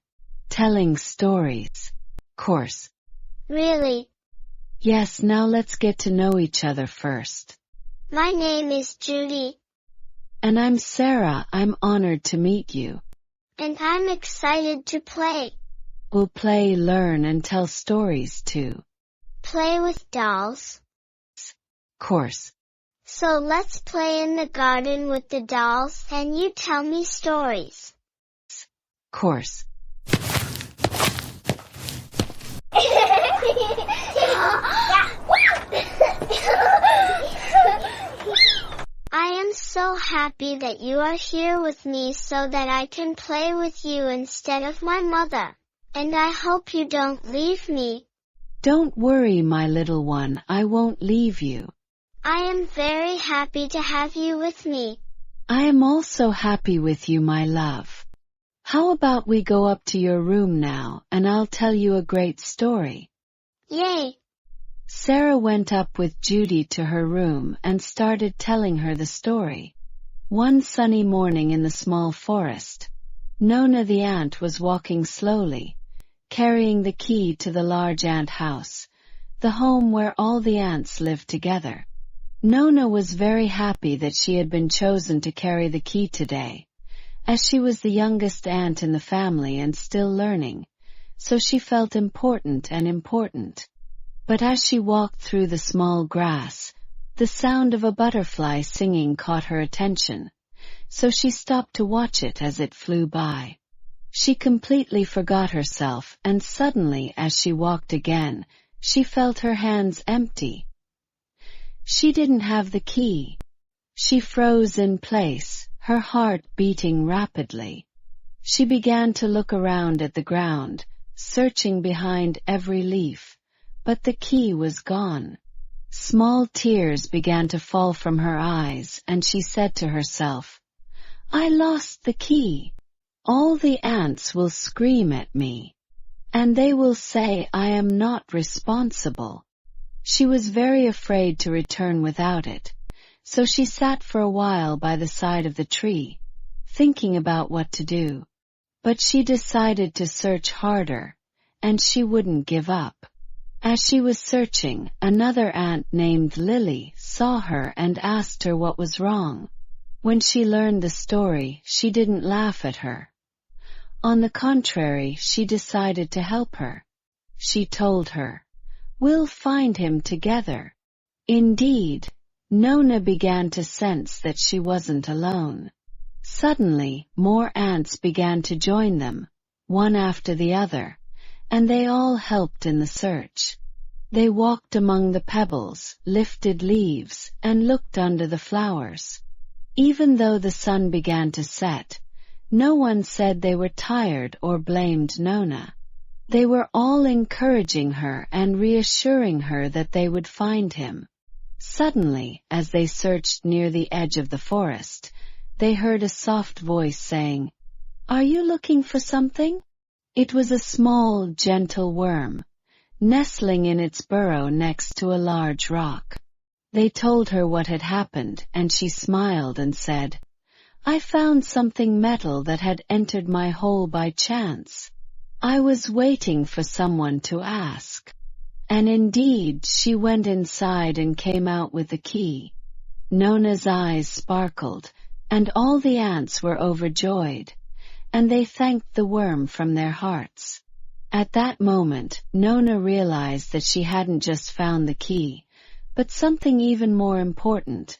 Telling stories. Course. Really? Yes, now let's get to know each other first. My name is Judy. And I'm Sarah. I'm honored to meet you. And I'm excited to play. We'll play, learn, and tell stories too. play with dolls? Course. So let's play in the garden with the dolls and you tell me stories. Course. I am so happy that you are here with me so that I can play with you instead of my mother. And I hope you don't leave me. Don't worry, my little one, I won't leave you. I am very happy to have you with me. I am also happy with you, my love. How about we go up to your room now, and I'll tell you a great story. Yay! Sarah went up with Judy to her room and started telling her the story. One sunny morning in the small forest, Nona the ant was walking slowly, carrying the key to the large ant house, the home where all the ants lived together. Nona was very happy that she had been chosen to carry the key today, as she was the youngest ant in the family and still learning, so she felt important. But as she walked through the small grass, the sound of a butterfly singing caught her attention, so she stopped to watch it as it flew by. She completely forgot herself, and suddenly, as she walked again, she felt her hands empty. She didn't have the key. She froze in place, her heart beating rapidly. She began to look around at the ground, searching behind every leaf, but the key was gone. Small tears began to fall from her eyes, and she said to herself, "I lost the key. All the ants will scream at me, and they will say I am not responsible." She was very afraid to return without it, so she sat for a while by the side of the tree, thinking about what to do. But she decided to search harder, and she wouldn't give up. As she was searching, another ant named Lily saw her and asked her what was wrong. When she learned the story, she didn't laugh at her. On the contrary, she decided to help her. She told her, "We'll find him together." Indeed, Nona began to sense that she wasn't alone. Suddenly, more ants began to join them, one after the other, and they all helped in the search. They walked among the pebbles, lifted leaves, and looked under the flowers. Even though the sun began to set, no one said they were tired or blamed Nona. They were all encouraging her and reassuring her that they would find him. Suddenly, as they searched near the edge of the forest, they heard a soft voice saying, "Are you looking for something?" It was a small, gentle worm, nestling in its burrow next to a large rock. They told her what had happened, and she smiled and said, "I found something metal that had entered my hole by chance. I was waiting for someone to ask." And indeed, she went inside and came out with the key. Nona's eyes sparkled, and all the ants were overjoyed, and they thanked the worm from their hearts. At that moment, Nona realized that she hadn't just found the key, but something even more important.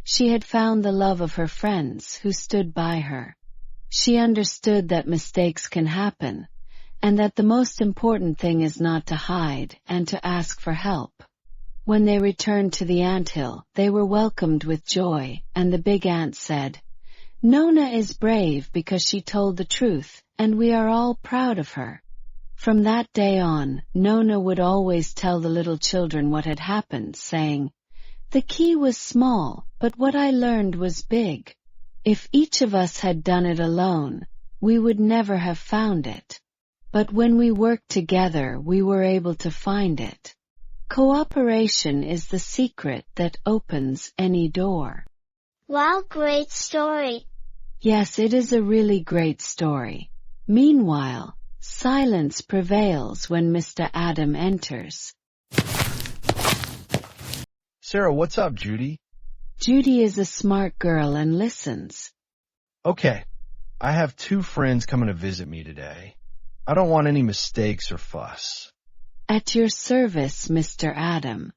She had found the love of her friends who stood by her. She understood that mistakes can happen, and that the most important thing is not to hide and to ask for help. When they returned to the anthill, they were welcomed with joy, and the big ant said, "Nona is brave because she told the truth, and we are all proud of her." From that day on, Nona would always tell the little children what had happened, saying, "The key was small, but what I learned was big. If each of us had done it alone, we would never have found it. But when we worked together, we were able to find it. Cooperation is the secret that opens any door." Wow, great story. Yes, it is a really great story. Meanwhile, silence prevails when Mr. Adam enters. Sarah, what's up, Judy? Judy is a smart girl and listens. Okay, I have 2 friends coming to visit me today. I don't want any mistakes or fuss. At your service, Mr. Adam.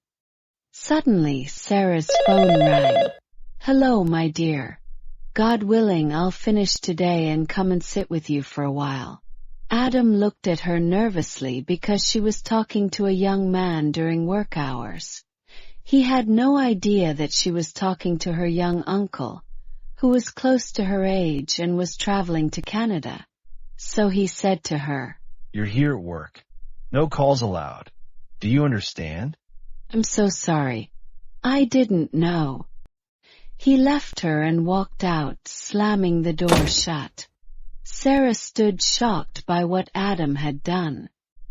Suddenly, Sarah's phone rang. Hello, my dear. God willing, I'll finish today and come and sit with you for a while. Adam looked at her nervously because she was talking to a young man during work hours. He had no idea that she was talking to her young uncle, who was close to her age and was traveling to Canada. So he said to her, You're here at work. No calls allowed. Do you understand? I'm so sorry. I didn't know. He left her and walked out, slamming the door shut. Sarah stood shocked by what Adam had done.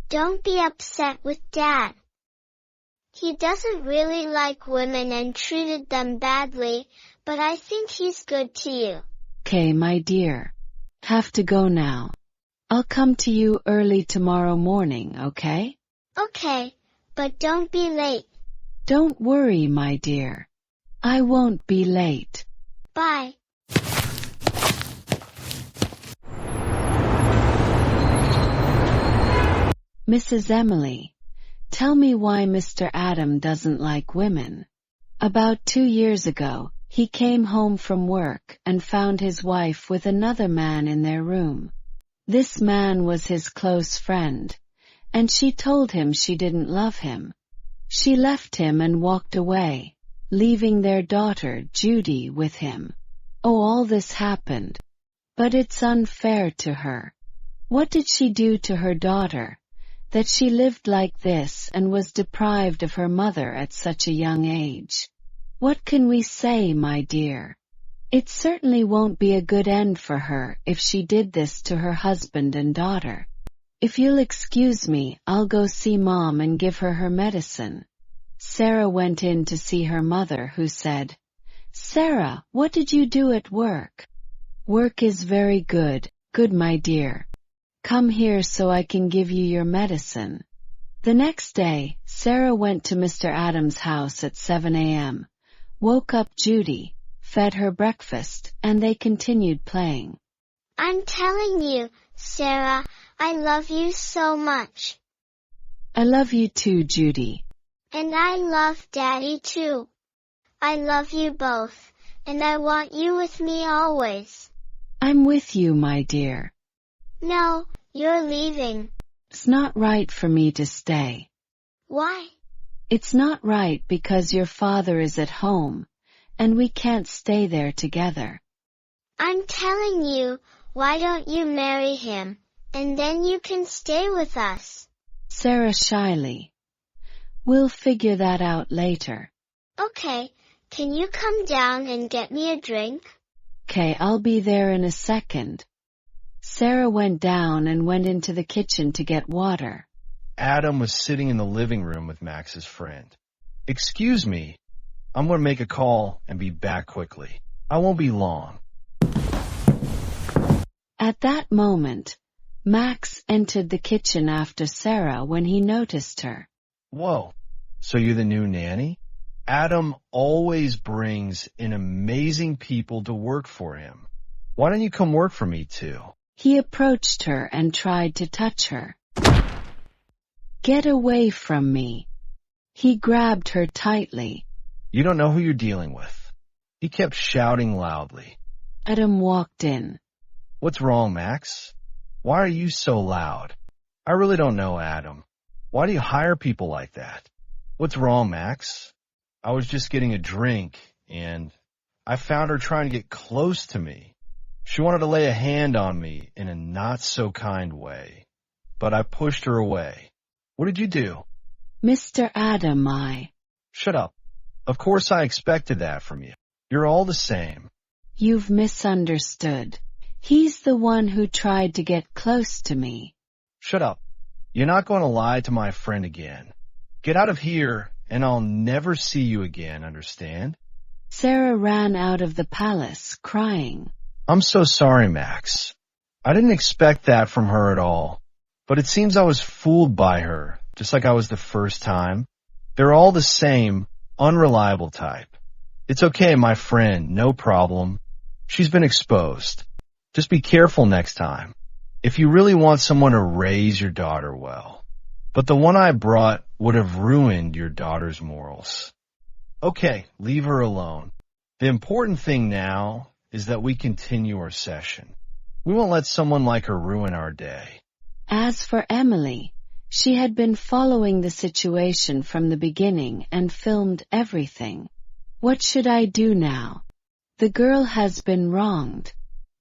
Don't be upset with Dad. He doesn't really like women and treated them badly, but I think he's good to you. Okay, my dear. Have to go now. I'll come to you early tomorrow morning, okay? Okay, but don't be late. Don't worry, my dear. I won't be late. Bye. Mrs. Emily, tell me why Mr. Adam doesn't like women. About 2 years ago, he came home from work and found his wife with another man in their room. This man was his close friend, and she told him she didn't love him. She left him and walked away, leaving their daughter, Judy, with him. Oh, all this happened. But it's unfair to her. What did she do to her daughter, that she lived like this and was deprived of her mother at such a young age? What can we say, my dear? It certainly won't be a good end for her if she did this to her husband and daughter. If you'll excuse me, I'll go see Mom and give her her medicine. Sarah went in to see her mother, who said, Sarah, what did you do at work? Work is very good, my dear. Come here so I can give you your medicine. The next day, Sarah went to Mr. Adams' house at 7 a.m., woke up Judy, fed her breakfast, and they continued playing. I'm telling you, Sarah, I love you so much. I love you too, Judy. And I love Daddy too. I love you both, and I want you with me always. I'm with you, my dear. No, you're leaving. It's not right for me to stay. Why? It's not right because your father is at home, and we can't stay there together. I'm telling you, why don't you marry him, and then you can stay with us? Sarah shyly. We'll figure that out later. Okay, can you come down and get me a drink? Okay, I'll be there in a second. Sarah went down and went into the kitchen to get water. Adam was sitting in the living room with Max's friend. Excuse me, I'm going to make a call and be back quickly. I won't be long. At that moment, Max entered the kitchen after Sarah when he noticed her. Whoa, so you're the new nanny? Adam always brings in amazing people to work for him. Why don't you come work for me too? He approached her and tried to touch her. Get away from me. He grabbed her tightly. You don't know who you're dealing with. He kept shouting loudly. Adam walked in. What's wrong, Max? Why are you so loud? I really don't know, Adam. Why do you hire people like that? What's wrong, Max? I was just getting a drink, and I found her trying to get close to me. She wanted to lay a hand on me in a not-so-kind way, but I pushed her away. What did you do? Mr. Adam, I... Shut up. Of course I expected that from you. You're all the same. You've misunderstood. He's the one who tried to get close to me. Shut up. You're not going to lie to my friend again. Get out of here, and I'll never see you again, understand? Sarah ran out of the palace, crying. I'm so sorry, Max. I didn't expect that from her at all. But it seems I was fooled by her, just like I was the first time. They're all the same, unreliable type. It's okay, my friend, no problem. She's been exposed. Just be careful next time. If you really want someone to raise your daughter well, but the one I brought would have ruined your daughter's morals. Okay, leave her alone. The important thing now is that we continue our session. We won't let someone like her ruin our day. As for Emily, she had been following the situation from the beginning and filmed everything. What should I do now? The girl has been wronged.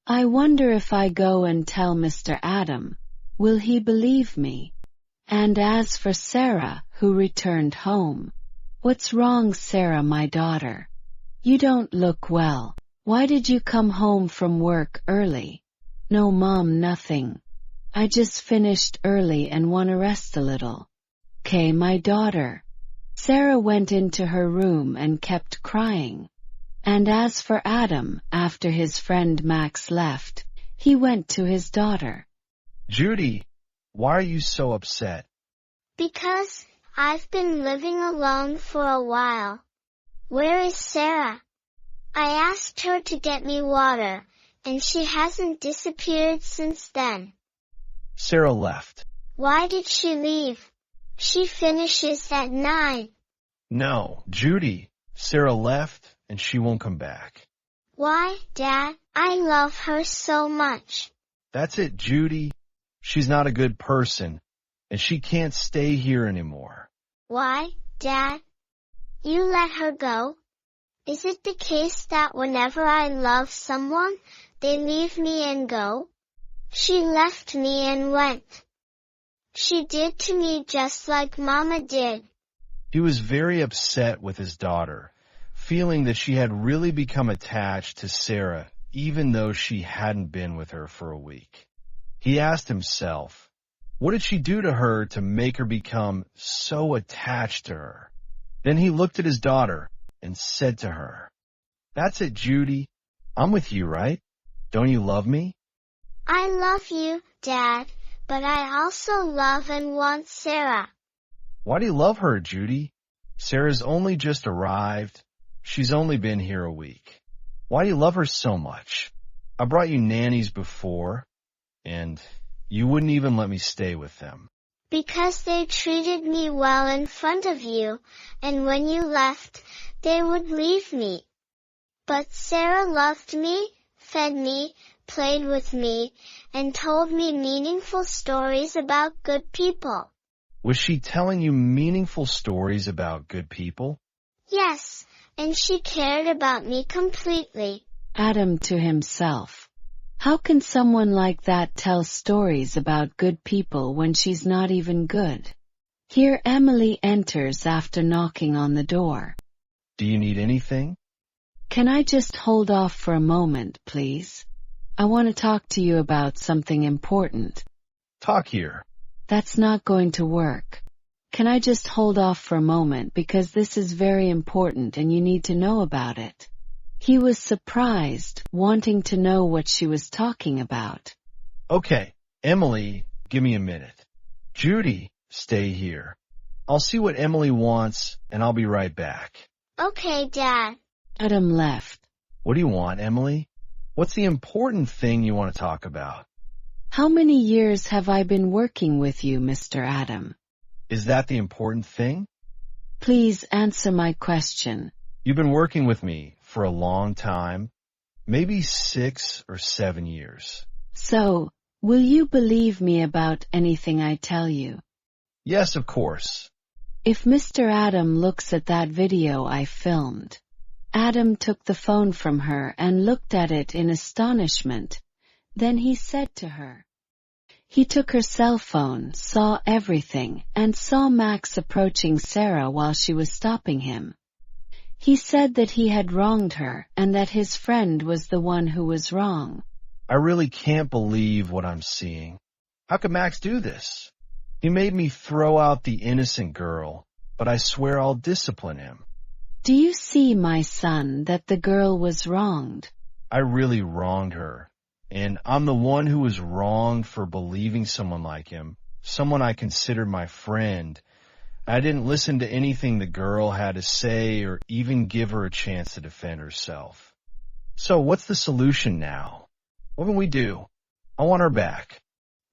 I wonder if I go and tell Mr. Adam, will he believe me? And as for Sarah, who returned home. What's wrong, Sarah, my daughter? You don't look well. Why did you come home from work early? No, Mom, nothing. I just finished early and want to rest a little. "'Kay, my daughter." Sarah went into her room and kept crying. And as for Adam, after his friend Max left, he went to his daughter. Judy, why are you so upset? Because I've been living alone for a while. Where is Sarah? I asked her to get me water, and she hasn't disappeared since then. Sarah left. Why did she leave? She finishes at 9. No, Judy, Sarah left and she won't come back. Why, Dad? I love her so much. That's it, Judy. She's not a good person, and she can't stay here anymore. Why, Dad? You let her go? Is it the case that whenever I love someone, they leave me and go? She left me and went. She did to me just like Mama did. He was very upset with his daughter, feeling that she had really become attached to Sarah, even though she hadn't been with her for a week. He asked himself, what did she do to her to make her become so attached to her? Then he looked at his daughter and said to her, "That's it, Judy. I'm with you, right? Don't you love me?" I love you, Dad, but I also love and want Sarah. Why do you love her, Judy? Sarah's only just arrived. She's only been here a week. Why do you love her so much? I brought you nannies before, and you wouldn't even let me stay with them. Because they treated me well in front of you, and when you left, they would leave me. But Sarah loved me, fed me, played with me, and told me meaningful stories about good people. Was she telling you meaningful stories about good people? Yes, and she cared about me completely. Adam to himself. How can someone like that tell stories about good people when she's not even good? Here Emily enters after knocking on the door. Do you need anything? Can I just hold off for a moment, please? I want to talk to you about something important. Talk here. That's not going to work. Can I just hold off for a moment because this is very important and you need to know about it? He was surprised, wanting to know what she was talking about. Okay, Emily, give me a minute. Judy, stay here. I'll see what Emily wants and I'll be right back. Okay, Dad. Adam left. What do you want, Emily? What's the important thing you want to talk about? How many years have I been working with you, Mr. Adam? Is that the important thing? Please answer my question. You've been working with me for a long time, maybe 6 or 7 years. So, will you believe me about anything I tell you? Yes, of course. If Mr. Adam looks at that video I filmed. Adam took the phone from her and looked at it in astonishment. Then he said to her. He took her cell phone, saw everything, and saw Max approaching Sarah while she was stopping him. He said that he had wronged her and that his friend was the one who was wrong. I really can't believe what I'm seeing. How could Max do this? He made me throw out the innocent girl, but I swear I'll discipline him. Do you see, my son, that the girl was wronged? I really wronged her, and I'm the one who was wronged for believing someone like him, someone I considered my friend. I didn't listen to anything the girl had to say or even give her a chance to defend herself. So what's the solution now? What can we do? I want her back.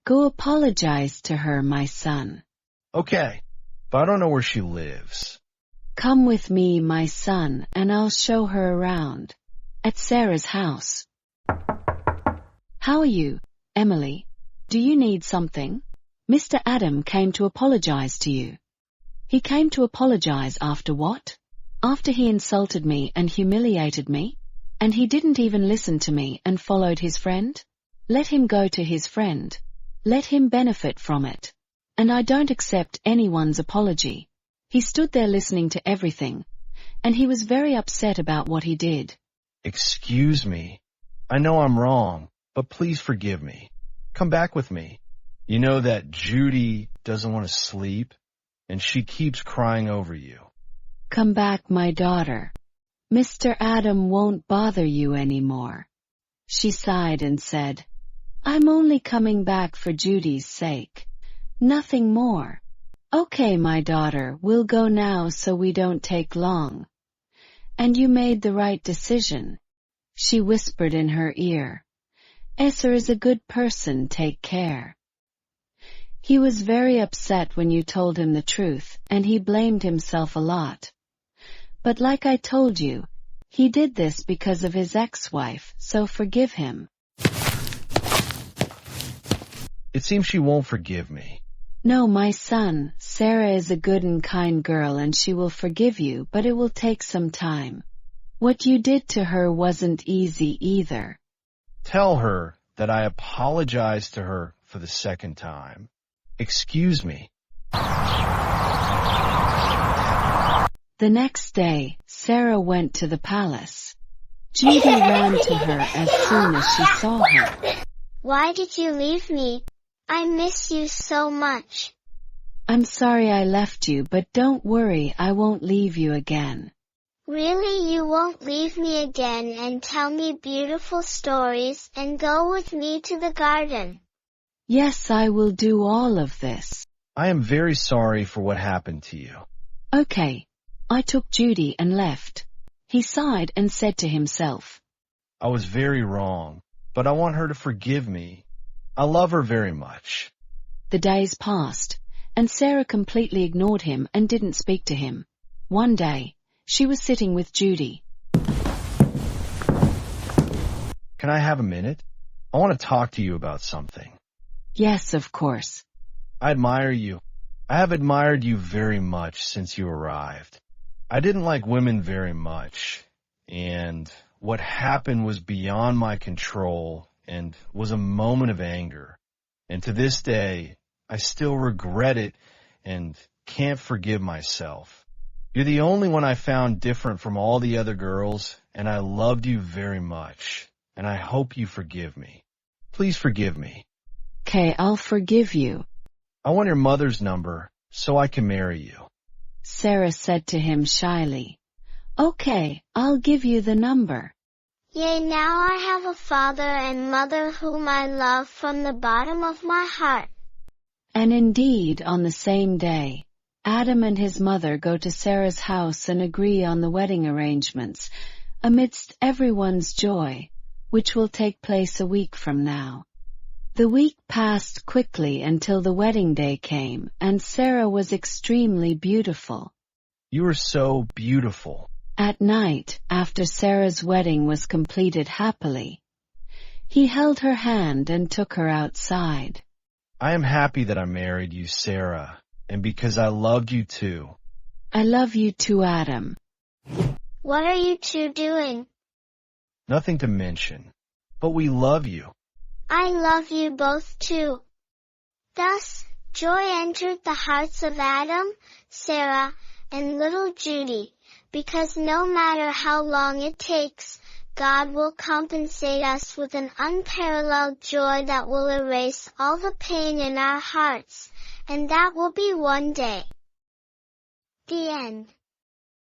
Go apologize to her, my son. Okay, but I don't know where she lives. Come with me, my son, and I'll show her around. At Sarah's house. How are you, Emily? Do you need something? Mr. Adam came to apologize to you. He came to apologize after what? After he insulted me and humiliated me? And he didn't even listen to me and followed his friend? Let him go to his friend. Let him benefit from it. And I don't accept anyone's apology. He stood there listening to everything, and he was very upset about what he did. Excuse me. I know I'm wrong, but please forgive me. Come back with me. You know that Judy doesn't want to sleep, and she keeps crying over you. Come back, my daughter. Mr. Adam won't bother you anymore. She sighed and said, I'm only coming back for Judy's sake. Nothing more. Okay, my daughter, we'll go now so we don't take long. And you made the right decision. She whispered in her ear. Esther is a good person, take care. He was very upset when you told him the truth, and he blamed himself a lot. But like I told you, he did this because of his ex-wife, so forgive him. It seems she won't forgive me. No, my son, Sarah is a good and kind girl and she will forgive you, but it will take some time. What you did to her wasn't easy either. Tell her that I apologize to her for the second time. Excuse me. The next day, Sarah went to the palace. Judy ran to her as soon as she saw her. Why did you leave me? I miss you so much. I'm sorry I left you, but don't worry, I won't leave you again. Really, you won't leave me again and tell me beautiful stories and go with me to the garden? Yes, I will do all of this. I am very sorry for what happened to you. Okay. I took Judy and left. He sighed and said to himself, I was very wrong, but I want her to forgive me. I love her very much. The days passed, and Sarah completely ignored him and didn't speak to him. One day, she was sitting with Judy. Can I have a minute? I want to talk to you about something. Yes, of course. I admire you. I have admired you very much since you arrived. I didn't like women very much, and what happened was beyond my control and was a moment of anger. And to this day, I still regret it and can't forgive myself. You're the only one I found different from all the other girls, and I loved you very much, and I hope you forgive me. Please forgive me. Okay, I'll forgive you. I want your mother's number so I can marry you. Sarah said to him shyly. Okay, I'll give you the number. Yea, now I have a father and mother whom I love from the bottom of my heart. And indeed, on the same day, Adam and his mother go to Sarah's house and agree on the wedding arrangements, amidst everyone's joy, which will take place a week from now. The week passed quickly until the wedding day came, and Sarah was extremely beautiful. You are so beautiful. At night, after Sarah's wedding was completed happily, he held her hand and took her outside. I am happy that I married you, Sarah, and because I loved you too. I love you too, Adam. What are you two doing? Nothing to mention, but we love you. I love you both too. Thus, joy entered the hearts of Adam, Sarah, and little Judy, because no matter how long it takes, God will compensate us with an unparalleled joy that will erase all the pain in our hearts, and that will be one day. The end.